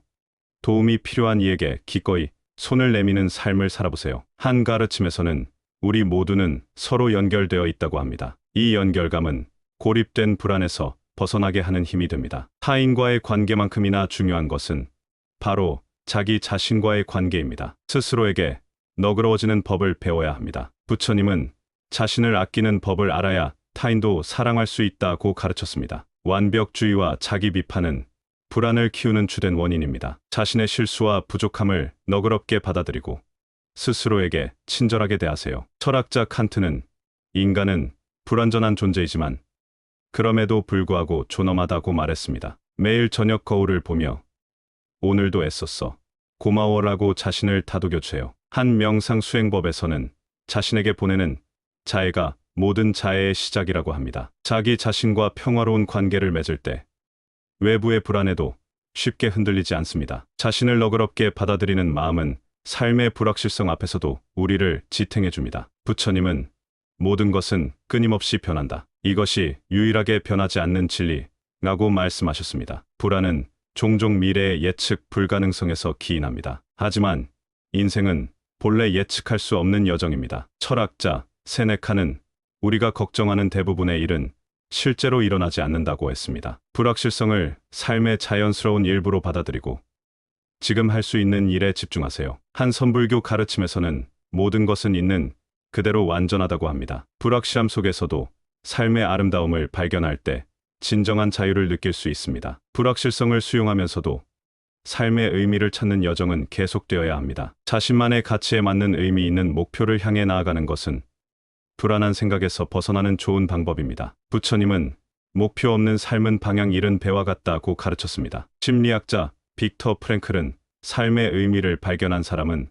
도움이 필요한 이에게 기꺼이 손을 내미는 삶을 살아보세요. 한 가르침에서는 우리 모두는 서로 연결되어 있다고 합니다. 이 연결감은 고립된 불안에서 벗어나게 하는 힘이 됩니다. 타인과의 관계만큼이나 중요한 것은 바로 자기 자신과의 관계입니다. 스스로에게 너그러워지는 법을 배워야 합니다. 부처님은 자신을 아끼는 법을 알아야 타인도 사랑할 수 있다고 가르쳤습니다. 완벽주의와 자기 비판은 불안을 키우는 주된 원인입니다. 자신의 실수와 부족함을 너그럽게 받아들이고 스스로에게 친절하게 대하세요. 철학자 칸트는 인간은 불완전한 존재이지만 그럼에도 불구하고 존엄하다고 말했습니다. 매일 저녁 거울을 보며 오늘도 애썼어, 고마워라고 자신을 다독여주세요. 한 명상 수행법에서는 자신에게 보내는 자애가 모든 자애의 시작이라고 합니다. 자기 자신과 평화로운 관계를 맺을 때 외부의 불안에도 쉽게 흔들리지 않습니다. 자신을 너그럽게 받아들이는 마음은 삶의 불확실성 앞에서도 우리를 지탱해 줍니다. 부처님은 모든 것은 끊임없이 변한다. 이것이 유일하게 변하지 않는 진리라고 말씀하셨습니다. 불안은 종종 미래의 예측 불가능성에서 기인합니다. 하지만 인생은 본래 예측할 수 없는 여정입니다. 철학자 세네카는 우리가 걱정하는 대부분의 일은 실제로 일어나지 않는다고 했습니다. 불확실성을 삶의 자연스러운 일부로 받아들이고 지금 할 수 있는 일에 집중하세요. 한 선불교 가르침에서는 모든 것은 있는 그대로 완전하다고 합니다. 불확실함 속에서도 삶의 아름다움을 발견할 때 진정한 자유를 느낄 수 있습니다. 불확실성을 수용하면서도 삶의 의미를 찾는 여정은 계속되어야 합니다. 자신만의 가치에 맞는 의미 있는 목표를 향해 나아가는 것은 불안한 생각에서 벗어나는 좋은 방법입니다. 부처님은 목표 없는 삶은 방향 잃은 배와 같다고 가르쳤습니다. 심리학자 빅터 프랭클은 삶의 의미를 발견한 사람은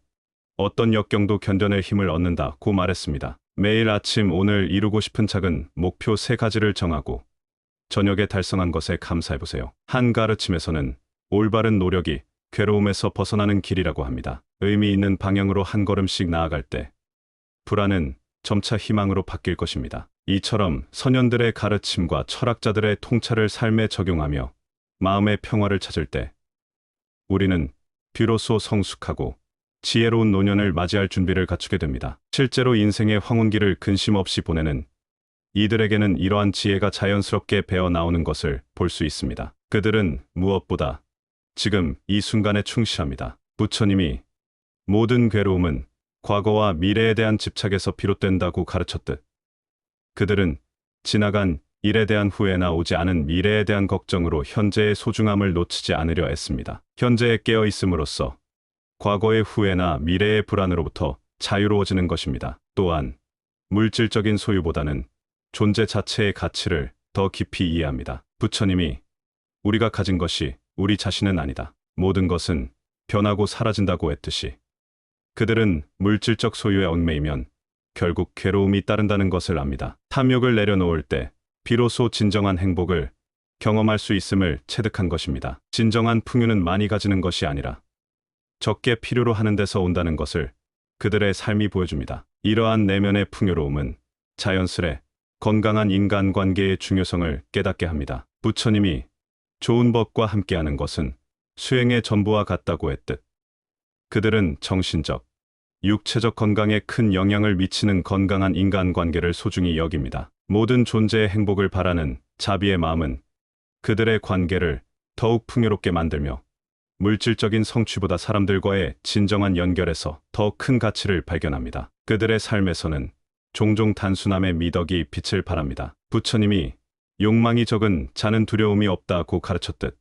어떤 역경도 견뎌낼 힘을 얻는다고 말했습니다. 매일 아침 오늘 이루고 싶은 작은 목표 3가지를 정하고 저녁에 달성한 것에 감사해보세요. 한 가르침에서는 올바른 노력이 괴로움에서 벗어나는 길이라고 합니다. 의미 있는 방향으로 한 걸음씩 나아갈 때 불안은 점차 희망으로 바뀔 것입니다. 이처럼 선현들의 가르침과 철학자들의 통찰을 삶에 적용하며 마음의 평화를 찾을 때 우리는 비로소 성숙하고 지혜로운 노년을 맞이할 준비를 갖추게 됩니다. 실제로 인생의 황혼기를 근심 없이 보내는 이들에게는 이러한 지혜가 자연스럽게 배어 나오는 것을 볼 수 있습니다. 그들은 무엇보다 지금 이 순간에 충실합니다. 부처님이 모든 괴로움은 과거와 미래에 대한 집착에서 비롯된다고 가르쳤듯 그들은 지나간 일에 대한 후회나 오지 않은 미래에 대한 걱정으로 현재의 소중함을 놓치지 않으려 애씁니다. 현재에 깨어 있음으로써 과거의 후회나 미래의 불안으로부터 자유로워지는 것입니다. 또한 물질적인 소유보다는 존재 자체의 가치를 더 깊이 이해합니다. 부처님이 우리가 가진 것이 우리 자신은 아니다. 모든 것은 변하고 사라진다고 했듯이 그들은 물질적 소유에 얽매이면 결국 괴로움이 따른다는 것을 압니다. 탐욕을 내려놓을 때 비로소 진정한 행복을 경험할 수 있음을 체득한 것입니다. 진정한 풍요는 많이 가지는 것이 아니라 적게 필요로 하는 데서 온다는 것을 그들의 삶이 보여줍니다. 이러한 내면의 풍요로움은 자연스레 건강한 인간관계의 중요성을 깨닫게 합니다. 부처님이 좋은 법과 함께하는 것은 수행의 전부와 같다고 했듯 그들은 정신적, 육체적 건강에 큰 영향을 미치는 건강한 인간관계를 소중히 여깁니다. 모든 존재의 행복을 바라는 자비의 마음은 그들의 관계를 더욱 풍요롭게 만들며 물질적인 성취보다 사람들과의 진정한 연결에서 더 큰 가치를 발견합니다. 그들의 삶에서는 종종 단순함의 미덕이 빛을 발합니다. 부처님이 욕망이 적은 자는 두려움이 없다고 가르쳤듯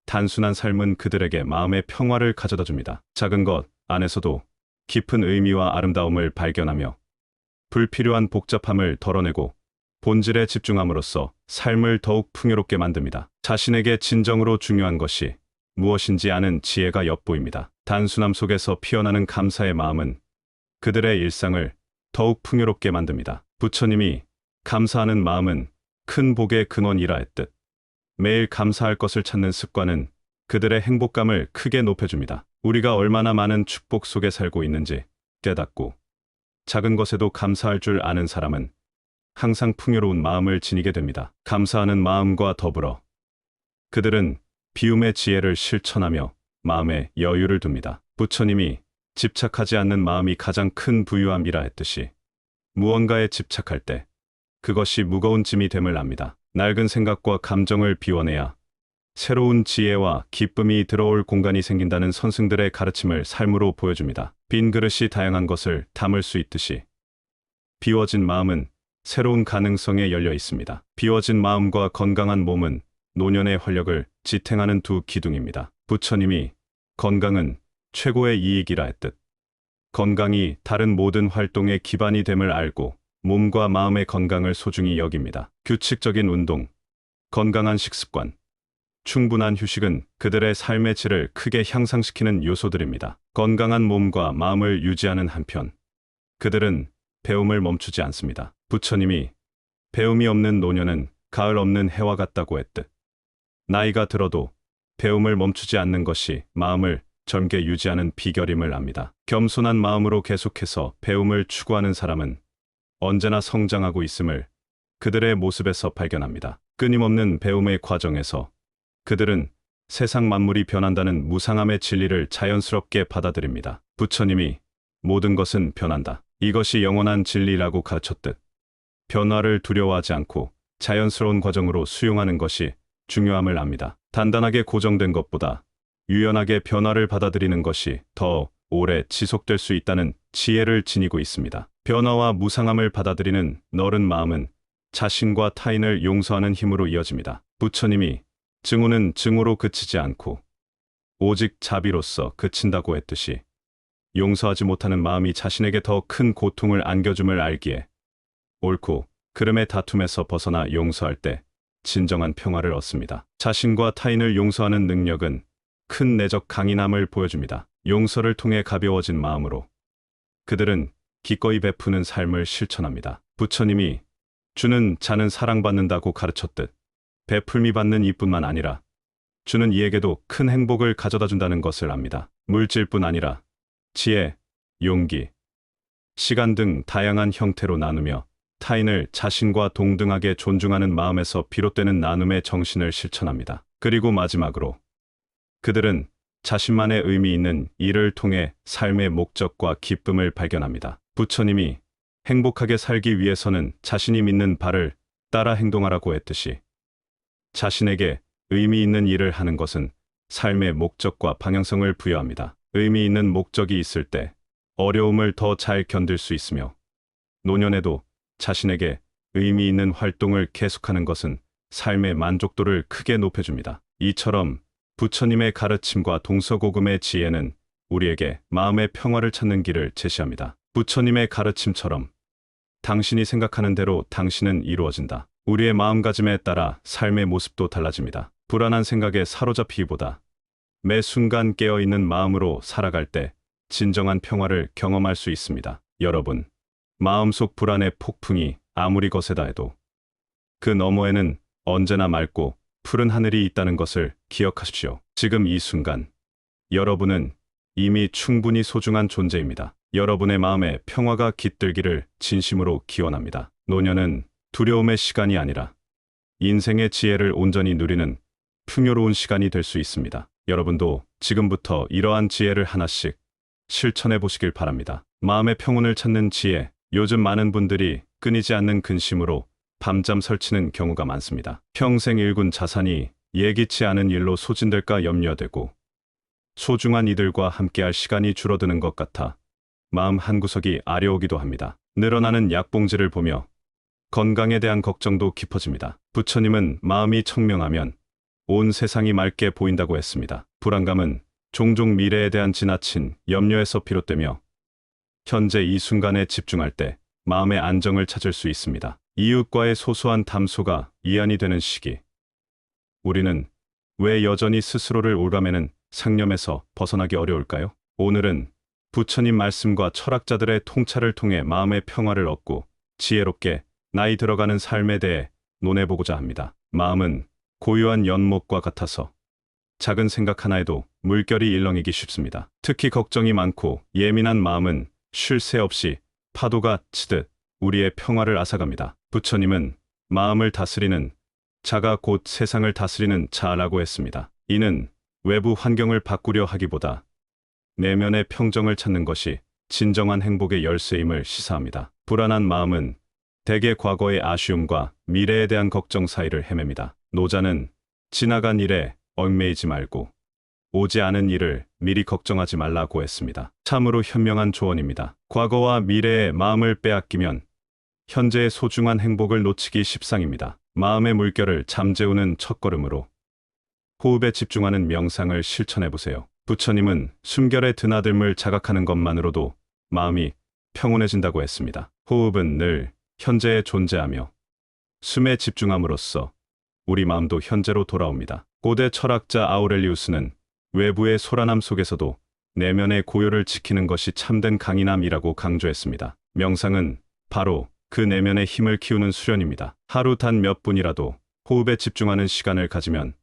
단순한 삶은 그들에게 마음의 평화를 가져다 줍니다. 작은 것 안에서도 깊은 의미와 아름다움을 발견하며 불필요한 복잡함을 덜어내고 본질에 집중함으로써 삶을 더욱 풍요롭게 만듭니다. 자신에게 진정으로 중요한 것이 무엇인지 아는 지혜가 엿보입니다. 단순함 속에서 피어나는 감사의 마음은 그들의 일상을 더욱 풍요롭게 만듭니다. 부처님이 감사하는 마음은 큰 복의 근원이라 했듯 매일 감사할 것을 찾는 습관은 그들의 행복감을 크게 높여줍니다. 우리가 얼마나 많은 축복 속에 살고 있는지 깨닫고 작은 것에도 감사할 줄 아는 사람은 항상 풍요로운 마음을 지니게 됩니다. 감사하는 마음과 더불어 그들은 비움의 지혜를 실천하며 마음에 여유를 둡니다. 부처님이 집착하지 않는 마음이 가장 큰 부유함이라 했듯이 무언가에 집착할 때 그것이 무거운 짐이 됨을 압니다. 낡은 생각과 감정을 비워내야 새로운 지혜와 기쁨이 들어올 공간이 생긴다는 선생들의 가르침을 삶으로 보여줍니다. 빈 그릇이 다양한 것을 담을 수 있듯이 비워진 마음은 새로운 가능성에 열려 있습니다. 비워진 마음과 건강한 몸은 노년의 활력을 지탱하는 두 기둥입니다. 부처님이 건강은 최고의 이익이라 했듯 건강이 다른 모든 활동의 기반이 됨을 알고 몸과 마음의 건강을 소중히 여깁니다. 규칙적인 운동, 건강한 식습관, 충분한 휴식은 그들의 삶의 질을 크게 향상시키는 요소들입니다. 건강한 몸과 마음을 유지하는 한편 그들은 배움을 멈추지 않습니다. 부처님이 배움이 없는 노년은 가을 없는 해와 같다고 했듯 나이가 들어도 배움을 멈추지 않는 것이 마음을 젊게 유지하는 비결임을 압니다. 겸손한 마음으로 계속해서 배움을 추구하는 사람은 언제나 성장하고 있음을 그들의 모습에서 발견합니다. 끊임없는 배움의 과정에서 그들은 세상 만물이 변한다는 무상함의 진리를 자연스럽게 받아들입니다. 부처님이 모든 것은 변한다. 이것이 영원한 진리라고 가르쳤듯 변화를 두려워하지 않고 자연스러운 과정으로 수용하는 것이 중요함을 압니다. 단단하게 고정된 것보다 유연하게 변화를 받아들이는 것이 더 오래 지속될 수 있다는 지혜를 지니고 있습니다. 변화와 무상함을 받아들이는 너른 마음은 자신과 타인을 용서하는 힘으로 이어집니다. 부처님이 증오는 증오로 그치지 않고 오직 자비로서 그친다고 했듯이 용서하지 못하는 마음이 자신에게 더 큰 고통을 안겨줌을 알기에 옳고 그름의 다툼에서 벗어나 용서할 때 진정한 평화를 얻습니다. 자신과 타인을 용서하는 능력은 큰 내적 강인함을 보여줍니다. 용서를 통해 가벼워진 마음으로 그들은 기꺼이 베푸는 삶을 실천합니다. 부처님이 주는 자는 사랑받는다고 가르쳤듯 베풀미 받는 이뿐만 아니라 주는 이에게도 큰 행복을 가져다 준다는 것을 압니다. 물질뿐 아니라 지혜, 용기, 시간 등 다양한 형태로 나누며 타인을 자신과 동등하게 존중하는 마음에서 비롯되는 나눔의 정신을 실천합니다. 그리고 마지막으로 그들은 자신만의 의미 있는 일을 통해 삶의 목적과 기쁨을 발견합니다. 부처님이 행복하게 살기 위해서는 자신이 믿는 바를 따라 행동하라고 했듯이 자신에게 의미 있는 일을 하는 것은 삶의 목적과 방향성을 부여합니다. 의미 있는 목적이 있을 때 어려움을 더 잘 견딜 수 있으며 노년에도 자신에게 의미 있는 활동을 계속하는 것은 삶의 만족도를 크게 높여줍니다. 이처럼 부처님의 가르침과 동서고금의 지혜는 우리에게 마음의 평화를 찾는 길을 제시합니다. 부처님의 가르침처럼 당신이 생각하는 대로 당신은 이루어진다. 우리의 마음가짐에 따라 삶의 모습도 달라집니다. 불안한 생각에 사로잡히기보다 매 순간 깨어있는 마음으로 살아갈 때 진정한 평화를 경험할 수 있습니다. 여러분, 마음속 불안의 폭풍이 아무리 거세다 해도 그 너머에는 언제나 맑고 푸른 하늘이 있다는 것을 기억하십시오. 지금 이 순간, 여러분은 이미 충분히 소중한 존재입니다. 여러분의 마음에 평화가 깃들기를 진심으로 기원합니다. 노년은 두려움의 시간이 아니라 인생의 지혜를 온전히 누리는 풍요로운 시간이 될 수 있습니다. 여러분도 지금부터 이러한 지혜를 하나씩 실천해 보시길 바랍니다. 마음의 평온을 찾는 지혜, 요즘 많은 분들이 끊이지 않는 근심으로 밤잠 설치는 경우가 많습니다. 평생 일군 자산이 예기치 않은 일로 소진될까 염려되고 소중한 이들과 함께할 시간이 줄어드는 것 같아 마음 한구석이 아려오기도 합니다. 늘어나는 약봉지를 보며 건강에 대한 걱정도 깊어집니다. 부처님은 마음이 청명하면 온 세상이 맑게 보인다고 했습니다. 불안감은 종종 미래에 대한 지나친 염려에서 비롯되며 현재 이 순간에 집중할 때 마음의 안정을 찾을 수 있습니다. 이웃과의 소소한 담소가 이안이 되는 시기. 우리는 왜 여전히 스스로를 올가매는 상념에서 벗어나기 어려울까요? 오늘은 부처님 말씀과 철학자들의 통찰을 통해 마음의 평화를 얻고 지혜롭게 나이 들어가는 삶에 대해 논해보고자 합니다. 마음은 고요한 연못과 같아서 작은 생각 하나에도 물결이 일렁이기 쉽습니다. 특히 걱정이 많고 예민한 마음은 쉴 새 없이 파도가 치듯 우리의 평화를 앗아갑니다. 부처님은 마음을 다스리는 자가 곧 세상을 다스리는 자라고 했습니다. 이는 외부 환경을 바꾸려 하기보다 내면의 평정을 찾는 것이 진정한 행복의 열쇠임을 시사합니다. 불안한 마음은 대개 과거의 아쉬움과 미래에 대한 걱정 사이를 헤맵니다. 노자는 지나간 일에 얽매이지 말고 오지 않은 일을 미리 걱정하지 말라고 했습니다. 참으로 현명한 조언입니다. 과거와 미래의 마음을 빼앗기면 현재의 소중한 행복을 놓치기 십상입니다. 마음의 물결을 잠재우는 첫걸음으로 호흡에 집중하는 명상을 실천해보세요. 부처님은 숨결의 드나듦을 자각하는 것만으로도 마음이 평온해진다고 했습니다. 호흡은 늘 현재에 존재하며 숨에 집중함으로써 우리 마음도 현재로 돌아옵니다. 고대 철학자 아우렐리우스는 외부의 소란함 속에서도 내면의 고요를 지키는 것이 참된 강인함이라고 강조했습니다. 명상은 바로 그 내면의 힘을 키우는 수련입니다. 하루 단 몇 분이라도 호흡에 집중하는 시간을 가지면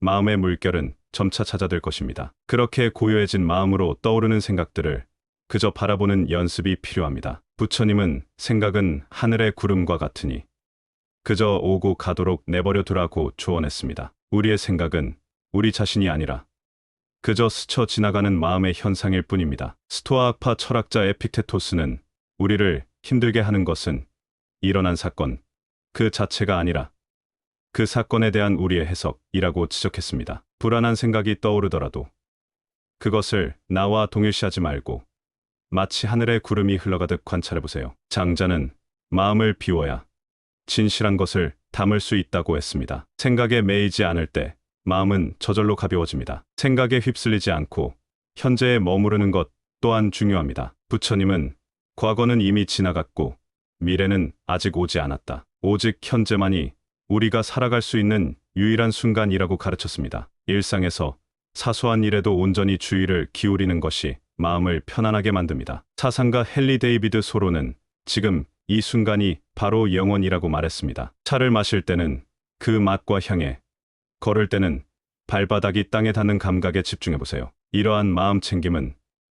마음의 물결은 점차 잦아들 것입니다. 그렇게 고요해진 마음으로 떠오르는 생각들을 그저 바라보는 연습이 필요합니다. 부처님은 생각은 하늘의 구름과 같으니 그저 오고 가도록 내버려 두라고 조언했습니다. 우리의 생각은 우리 자신이 아니라 그저 스쳐 지나가는 마음의 현상일 뿐입니다. 스토아학파 철학자 에픽테토스는 우리를 힘들게 하는 것은 일어난 사건 그 자체가 아니라 그 사건에 대한 우리의 해석이라고 지적했습니다. 불안한 생각이 떠오르더라도 그것을 나와 동일시하지 말고 마치 하늘의 구름이 흘러가듯 관찰해보세요. 장자는 마음을 비워야 진실한 것을 담을 수 있다고 했습니다. 생각에 매이지 않을 때 마음은 저절로 가벼워집니다. 생각에 휩쓸리지 않고 현재에 머무르는 것 또한 중요합니다. 부처님은 과거는 이미 지나갔고 미래는 아직 오지 않았다. 오직 현재만이 우리가 살아갈 수 있는 유일한 순간이라고 가르쳤습니다. 일상에서 사소한 일에도 온전히 주의를 기울이는 것이 마음을 편안하게 만듭니다. 사상가 헨리 데이비드 소로는 지금 이 순간이 바로 영원이라고 말했습니다. 차를 마실 때는 그 맛과 향에, 걸을 때는 발바닥이 땅에 닿는 감각에 집중해보세요. 이러한 마음 챙김은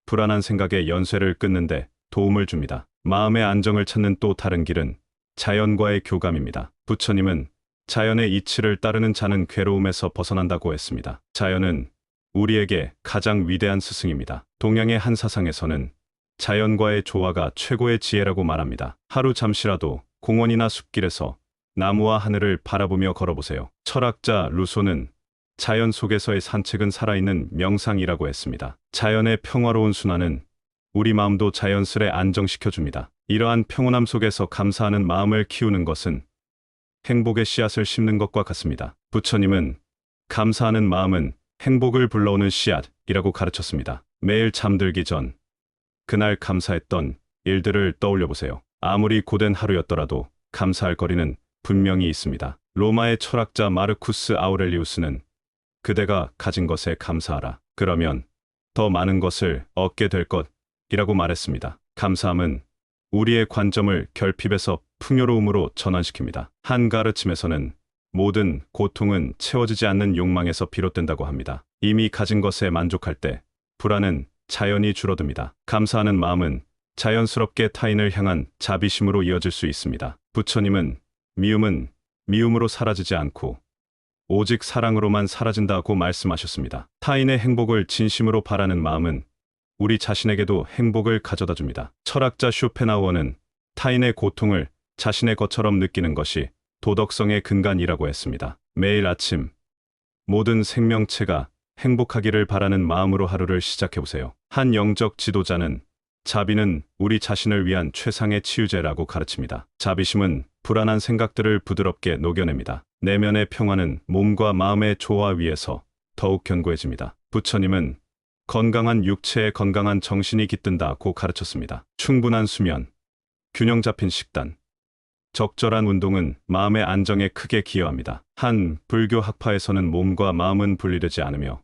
불안한 생각의 연쇄를 끊는데 도움을 줍니다. 마음의 안정을 찾는 또 다른 길은 자연과의 교감입니다. 부처님은 자연의 이치를 따르는 자는 괴로움에서 벗어난다고 했습니다. 자연은 우리에게 가장 위대한 스승입니다. 동양의 한 사상에서는 자연과의 조화가 최고의 지혜라고 말합니다. 하루 잠시라도 공원이나 숲길에서 나무와 하늘을 바라보며 걸어보세요. 철학자 루소는 자연 속에서의 산책은 살아있는 명상이라고 했습니다. 자연의 평화로운 순환은 우리 마음도 자연스레 안정시켜줍니다. 이러한 평온함 속에서 감사하는 마음을 키우는 것은 행복의 씨앗을 심는 것과 같습니다. 부처님은 감사하는 마음은 행복을 불러오는 씨앗이라고 가르쳤습니다. 매일 잠들기 전 그날 감사했던 일들을 떠올려 보세요. 아무리 고된 하루였더라도 감사할 거리는 분명히 있습니다. 로마의 철학자 마르쿠스 아우렐리우스는 그대가 가진 것에 감사하라. 그러면 더 많은 것을 얻게 될 것이라고 말했습니다. 감사함은 우리의 관점을 결핍에서 풍요로움으로 전환시킵니다. 한 가르침에서는 모든 고통은 채워지지 않는 욕망에서 비롯된다고 합니다. 이미 가진 것에 만족할 때 불안은 자연히 줄어듭니다. 감사하는 마음은 자연스럽게 타인을 향한 자비심으로 이어질 수 있습니다. 부처님은 미움은 미움으로 사라지지 않고 오직 사랑으로만 사라진다고 말씀하셨습니다. 타인의 행복을 진심으로 바라는 마음은 우리 자신에게도 행복을 가져다 줍니다. 철학자 쇼펜하우어는 타인의 고통을 자신의 것처럼 느끼는 것이 도덕성의 근간이라고 했습니다. 매일 아침 모든 생명체가 행복하기를 바라는 마음으로 하루를 시작해보세요. 한 영적 지도자는 자비는 우리 자신을 위한 최상의 치유제라고 가르칩니다. 자비심은 불안한 생각들을 부드럽게 녹여냅니다. 내면의 평화는 몸과 마음의 조화 위에서 더욱 견고해집니다. 부처님은 건강한 육체에 건강한 정신이 깃든다고 가르쳤습니다. 충분한 수면, 균형 잡힌 식단, 적절한 운동은 마음의 안정에 크게 기여합니다. 한 불교 학파에서는 몸과 마음은 분리되지 않으며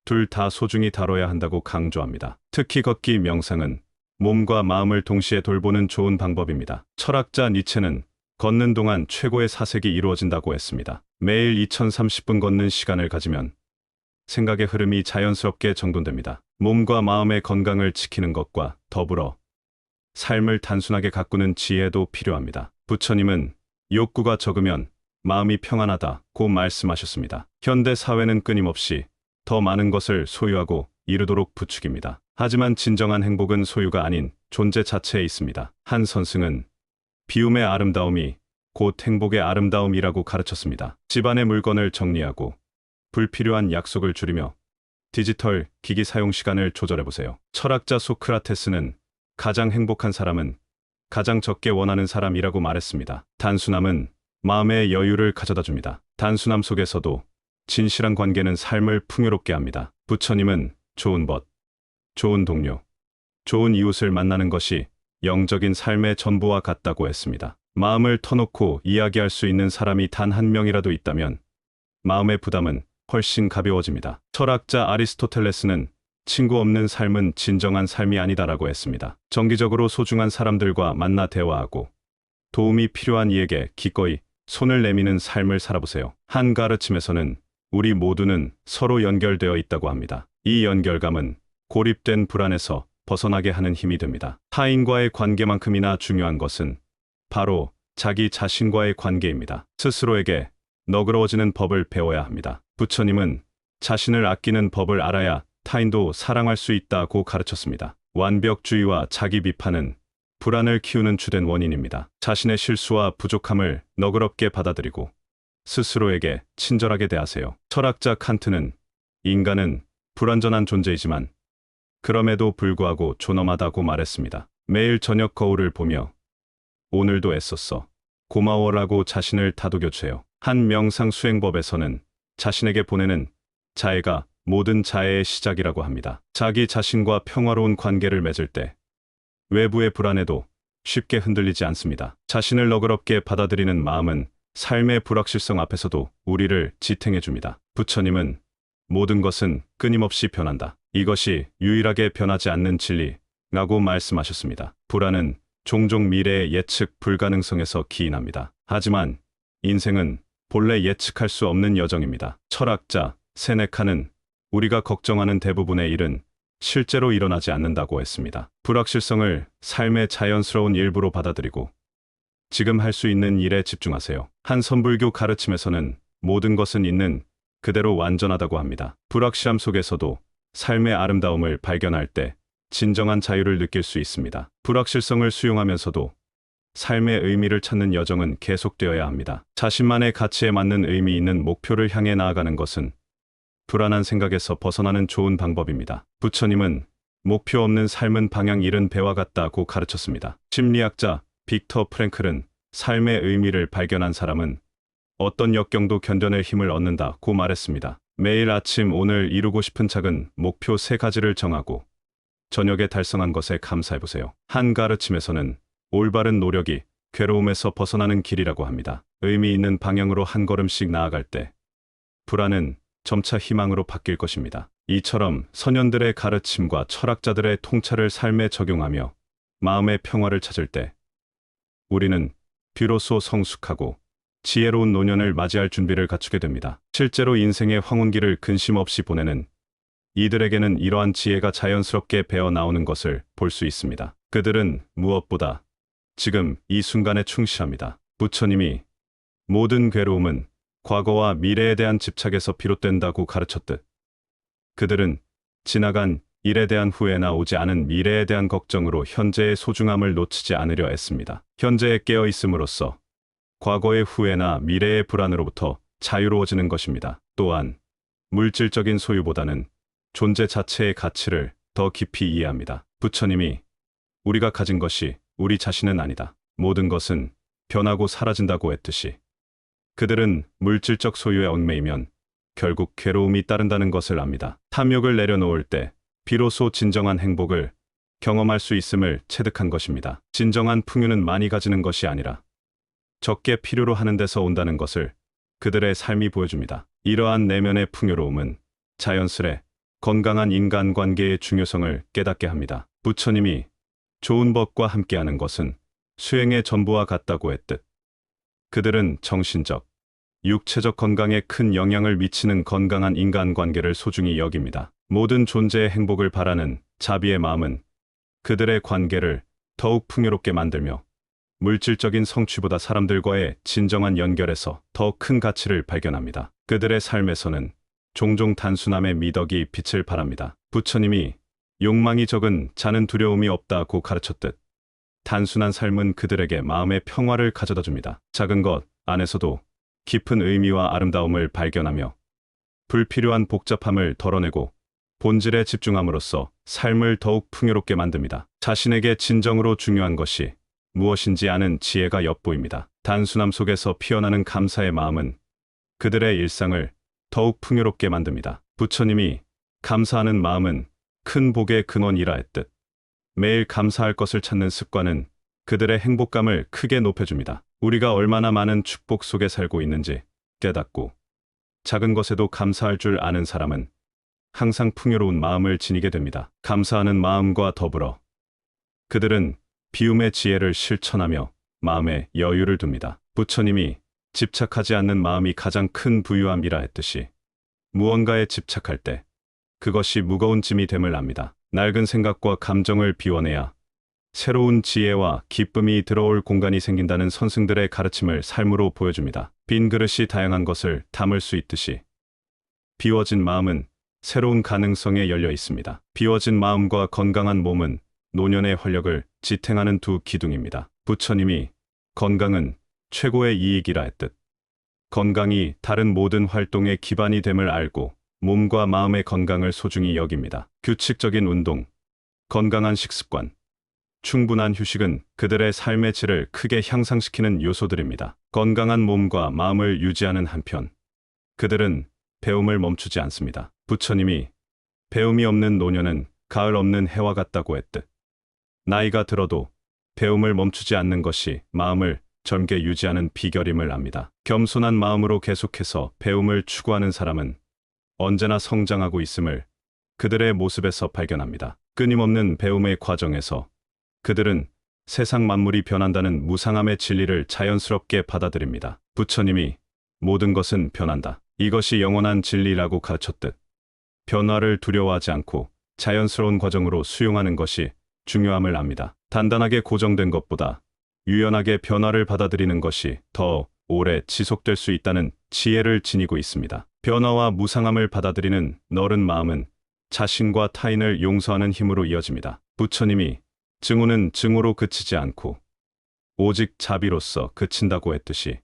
둘 다 소중히 다뤄야 한다고 강조합니다. 특히 걷기 명상은 몸과 마음을 동시에 돌보는 좋은 방법입니다. 철학자 니체는 걷는 동안 최고의 사색이 이루어진다고 했습니다. 매일 2030분 걷는 시간을 가지면 생각의 흐름이 자연스럽게 정돈됩니다. 몸과 마음의 건강을 지키는 것과 더불어 삶을 단순하게 가꾸는 지혜도 필요합니다. 부처님은 욕구가 적으면 마음이 평안하다고 말씀하셨습니다. 현대 사회는 끊임없이 더 많은 것을 소유하고 이루도록 부추깁니다. 하지만 진정한 행복은 소유가 아닌 존재 자체에 있습니다. 한 선승은 비움의 아름다움이 곧 행복의 아름다움이라고 가르쳤습니다. 집안의 물건을 정리하고 불필요한 약속을 줄이며 디지털 기기 사용 시간을 조절해보세요. 철학자 소크라테스는 가장 행복한 사람은 가장 적게 원하는 사람이라고 말했습니다. 단순함은 마음의 여유를 가져다 줍니다. 단순함 속에서도 진실한 관계는 삶을 풍요롭게 합니다. 부처님은 좋은 벗, 좋은 동료, 좋은 이웃을 만나는 것이 영적인 삶의 전부와 같다고 했습니다. 마음을 터놓고 이야기할 수 있는 사람이 단 한 명이라도 있다면 마음의 부담은 훨씬 가벼워집니다. 철학자 아리스토텔레스는 친구 없는 삶은 진정한 삶이 아니다라고 했습니다. 정기적으로 소중한 사람들과 만나 대화하고 도움이 필요한 이에게 기꺼이 손을 내미는 삶을 살아보세요. 한 가르침에서는 우리 모두는 서로 연결되어 있다고 합니다. 이 연결감은 고립된 불안에서 벗어나게 하는 힘이 됩니다. 타인과의 관계만큼이나 중요한 것은 바로 자기 자신과의 관계입니다. 스스로에게 너그러워지는 법을 배워야 합니다. 부처님은 자신을 아끼는 법을 알아야 타인도 사랑할 수 있다고 가르쳤습니다. 완벽주의와 자기 비판은 불안을 키우는 주된 원인입니다. 자신의 실수와 부족함을 너그럽게 받아들이고 스스로에게 친절하게 대하세요. 철학자 칸트는 인간은 불완전한 존재이지만 그럼에도 불구하고 존엄하다고 말했습니다. 매일 저녁 거울을 보며 오늘도 애썼어. 고마워라고 자신을 다독여주세요. 한 명상 수행법에서는 자신에게 보내는 자애가 모든 자애의 시작이라고 합니다. 자기 자신과 평화로운 관계를 맺을 때 외부의 불안에도 쉽게 흔들리지 않습니다. 자신을 너그럽게 받아들이는 마음은 삶의 불확실성 앞에서도 우리를 지탱해 줍니다. 부처님은 모든 것은 끊임없이 변한다. 이것이 유일하게 변하지 않는 진리라고 말씀하셨습니다. 불안은 종종 미래의 예측 불가능성에서 기인합니다. 하지만 인생은 본래 예측할 수 없는 여정입니다. 철학자 세네카는 우리가 걱정하는 대부분의 일은 실제로 일어나지 않는다고 했습니다. 불확실성을 삶의 자연스러운 일부로 받아들이고 지금 할 수 있는 일에 집중하세요. 한 선불교 가르침에서는 모든 것은 있는 그대로 완전하다고 합니다. 불확실함 속에서도 삶의 아름다움을 발견할 때 진정한 자유를 느낄 수 있습니다. 불확실성을 수용하면서도 삶의 의미를 찾는 여정은 계속되어야 합니다. 자신만의 가치에 맞는 의미 있는 목표를 향해 나아가는 것은 불안한 생각에서 벗어나는 좋은 방법입니다. 부처님은 목표 없는 삶은 방향 잃은 배와 같다고 가르쳤습니다. 심리학자 빅터 프랭클은 삶의 의미를 발견한 사람은 어떤 역경도 견뎌낼 힘을 얻는다고 말했습니다. 매일 아침 오늘 이루고 싶은 작은 목표 3가지를 정하고 저녁에 달성한 것에 감사해보세요. 한 가르침에서는 올바른 노력이 괴로움에서 벗어나는 길이라고 합니다. 의미 있는 방향으로 한 걸음씩 나아갈 때 불안은 점차 희망으로 바뀔 것입니다. 이처럼 선현들의 가르침과 철학자들의 통찰을 삶에 적용하며 마음의 평화를 찾을 때 우리는 비로소 성숙하고 지혜로운 노년을 맞이할 준비를 갖추게 됩니다. 실제로 인생의 황혼기를 근심 없이 보내는 이들에게는 이러한 지혜가 자연스럽게 배어 나오는 것을 볼 수 있습니다. 그들은 무엇보다 지금 이 순간에 충실합니다. 부처님이 모든 괴로움은 과거와 미래에 대한 집착에서 비롯된다고 가르쳤듯 그들은 지나간 일에 대한 후회나 오지 않은 미래에 대한 걱정으로 현재의 소중함을 놓치지 않으려 했습니다. 현재에 깨어 있음으로써 과거의 후회나 미래의 불안으로부터 자유로워지는 것입니다. 또한 물질적인 소유보다는 존재 자체의 가치를 더 깊이 이해합니다. 부처님이 우리가 가진 것이 우리 자신은 아니다. 모든 것은 변하고 사라진다고 했듯이 그들은 물질적 소유에 얽매이면 결국 괴로움이 따른다는 것을 압니다. 탐욕을 내려놓을 때 비로소 진정한 행복을 경험할 수 있음을 체득한 것입니다. 진정한 풍요는 많이 가지는 것이 아니라 적게 필요로 하는 데서 온다는 것을 그들의 삶이 보여줍니다. 이러한 내면의 풍요로움은 자연스레 건강한 인간관계의 중요성을 깨닫게 합니다. 부처님이 좋은 법과 함께하는 것은 수행의 전부와 같다고 했듯 그들은 정신적, 육체적 건강에 큰 영향을 미치는 건강한 인간관계를 소중히 여깁니다. 모든 존재의 행복을 바라는 자비의 마음은 그들의 관계를 더욱 풍요롭게 만들며 물질적인 성취보다 사람들과의 진정한 연결에서 더 큰 가치를 발견합니다. 그들의 삶에서는 종종 단순함의 미덕이 빛을 발합니다. 부처님이 욕망이 적은 자는 두려움이 없다고 가르쳤듯 단순한 삶은 그들에게 마음의 평화를 가져다 줍니다. 작은 것 안에서도 깊은 의미와 아름다움을 발견하며 불필요한 복잡함을 덜어내고 본질에 집중함으로써 삶을 더욱 풍요롭게 만듭니다. 자신에게 진정으로 중요한 것이 무엇인지 아는 지혜가 엿보입니다. 단순함 속에서 피어나는 감사의 마음은 그들의 일상을 더욱 풍요롭게 만듭니다. 부처님이 감사하는 마음은 큰 복의 근원이라 했듯 매일 감사할 것을 찾는 습관은 그들의 행복감을 크게 높여줍니다. 우리가 얼마나 많은 축복 속에 살고 있는지 깨닫고 작은 것에도 감사할 줄 아는 사람은 항상 풍요로운 마음을 지니게 됩니다. 감사하는 마음과 더불어 그들은 비움의 지혜를 실천하며 마음에 여유를 둡니다. 부처님이 집착하지 않는 마음이 가장 큰 부유함이라 했듯이 무언가에 집착할 때 그것이 무거운 짐이 됨을 압니다. 낡은 생각과 감정을 비워내야 새로운 지혜와 기쁨이 들어올 공간이 생긴다는 선생들의 가르침을 삶으로 보여줍니다. 빈 그릇이 다양한 것을 담을 수 있듯이 비워진 마음은 새로운 가능성에 열려 있습니다. 비워진 마음과 건강한 몸은 노년의 활력을 지탱하는 두 기둥입니다. 부처님이 건강은 최고의 이익이라 했듯 건강이 다른 모든 활동의 기반이 됨을 알고 몸과 마음의 건강을 소중히 여깁니다. 규칙적인 운동, 건강한 식습관, 충분한 휴식은 그들의 삶의 질을 크게 향상시키는 요소들입니다. 건강한 몸과 마음을 유지하는 한편 그들은 배움을 멈추지 않습니다. 부처님이 배움이 없는 노년은 가을 없는 해와 같다고 했듯 나이가 들어도 배움을 멈추지 않는 것이 마음을 젊게 유지하는 비결임을 압니다. 겸손한 마음으로 계속해서 배움을 추구하는 사람은 언제나 성장하고 있음을 그들의 모습에서 발견합니다. 끊임없는 배움의 과정에서 그들은 세상 만물이 변한다는 무상함의 진리를 자연스럽게 받아들입니다. 부처님이 모든 것은 변한다. 이것이 영원한 진리라고 가르쳤듯 변화를 두려워하지 않고 자연스러운 과정으로 수용하는 것이 중요함을 압니다. 단단하게 고정된 것보다 유연하게 변화를 받아들이는 것이 더 오래 지속될 수 있다는 지혜를 지니고 있습니다. 변화와 무상함을 받아들이는 너른 마음은 자신과 타인을 용서하는 힘으로 이어집니다. 부처님이 증오는 증오로 그치지 않고 오직 자비로서 그친다고 했듯이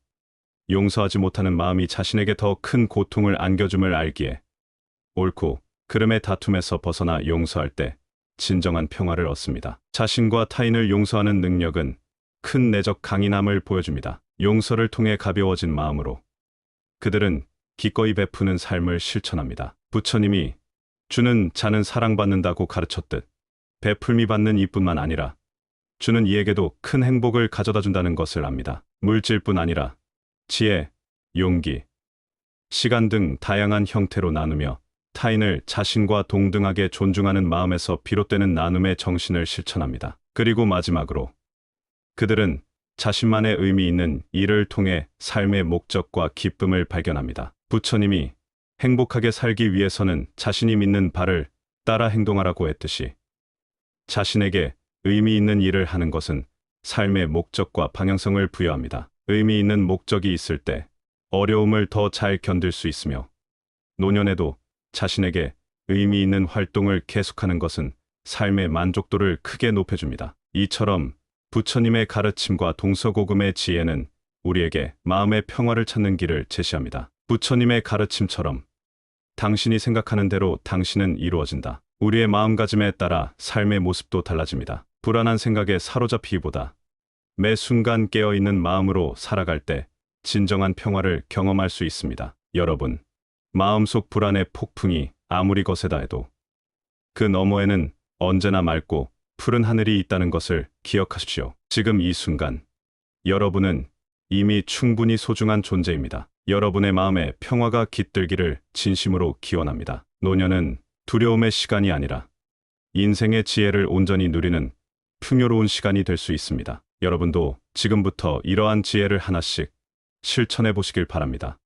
용서하지 못하는 마음이 자신에게 더 큰 고통을 안겨줌을 알기에 옳고 그름의 다툼에서 벗어나 용서할 때 진정한 평화를 얻습니다. 자신과 타인을 용서하는 능력은 큰 내적 강인함을 보여줍니다. 용서를 통해 가벼워진 마음으로 그들은 기꺼이 베푸는 삶을 실천합니다. 부처님이 주는 자는 사랑받는다고 가르쳤듯 베풀미 받는 이뿐만 아니라 주는 이에게도 큰 행복을 가져다 준다는 것을 압니다. 물질뿐 아니라 지혜, 용기, 시간 등 다양한 형태로 나누며 타인을 자신과 동등하게 존중하는 마음에서 비롯되는 나눔의 정신을 실천합니다. 그리고 마지막으로 그들은 자신만의 의미 있는 일을 통해 삶의 목적과 기쁨을 발견합니다. 부처님이 행복하게 살기 위해서는 자신이 믿는 바를 따라 행동하라고 했듯이 자신에게 의미 있는 일을 하는 것은 삶의 목적과 방향성을 부여합니다. 의미 있는 목적이 있을 때 어려움을 더 잘 견딜 수 있으며 노년에도 자신에게 의미 있는 활동을 계속하는 것은 삶의 만족도를 크게 높여줍니다. 이처럼 부처님의 가르침과 동서고금의 지혜는 우리에게 마음의 평화를 찾는 길을 제시합니다. 부처님의 가르침처럼 당신이 생각하는 대로 당신은 이루어진다. 우리의 마음가짐에 따라 삶의 모습도 달라집니다. 불안한 생각에 사로잡히기보다 매 순간 깨어있는 마음으로 살아갈 때 진정한 평화를 경험할 수 있습니다. 여러분, 마음속 불안의 폭풍이 아무리 거세다 해도 그 너머에는 언제나 맑고 푸른 하늘이 있다는 것을 기억하십시오. 지금 이 순간, 여러분은 이미 충분히 소중한 존재입니다. 여러분의 마음에 평화가 깃들기를 진심으로 기원합니다. 노년은 두려움의 시간이 아니라 인생의 지혜를 온전히 누리는 풍요로운 시간이 될 수 있습니다. 여러분도 지금부터 이러한 지혜를 하나씩 실천해 보시길 바랍니다.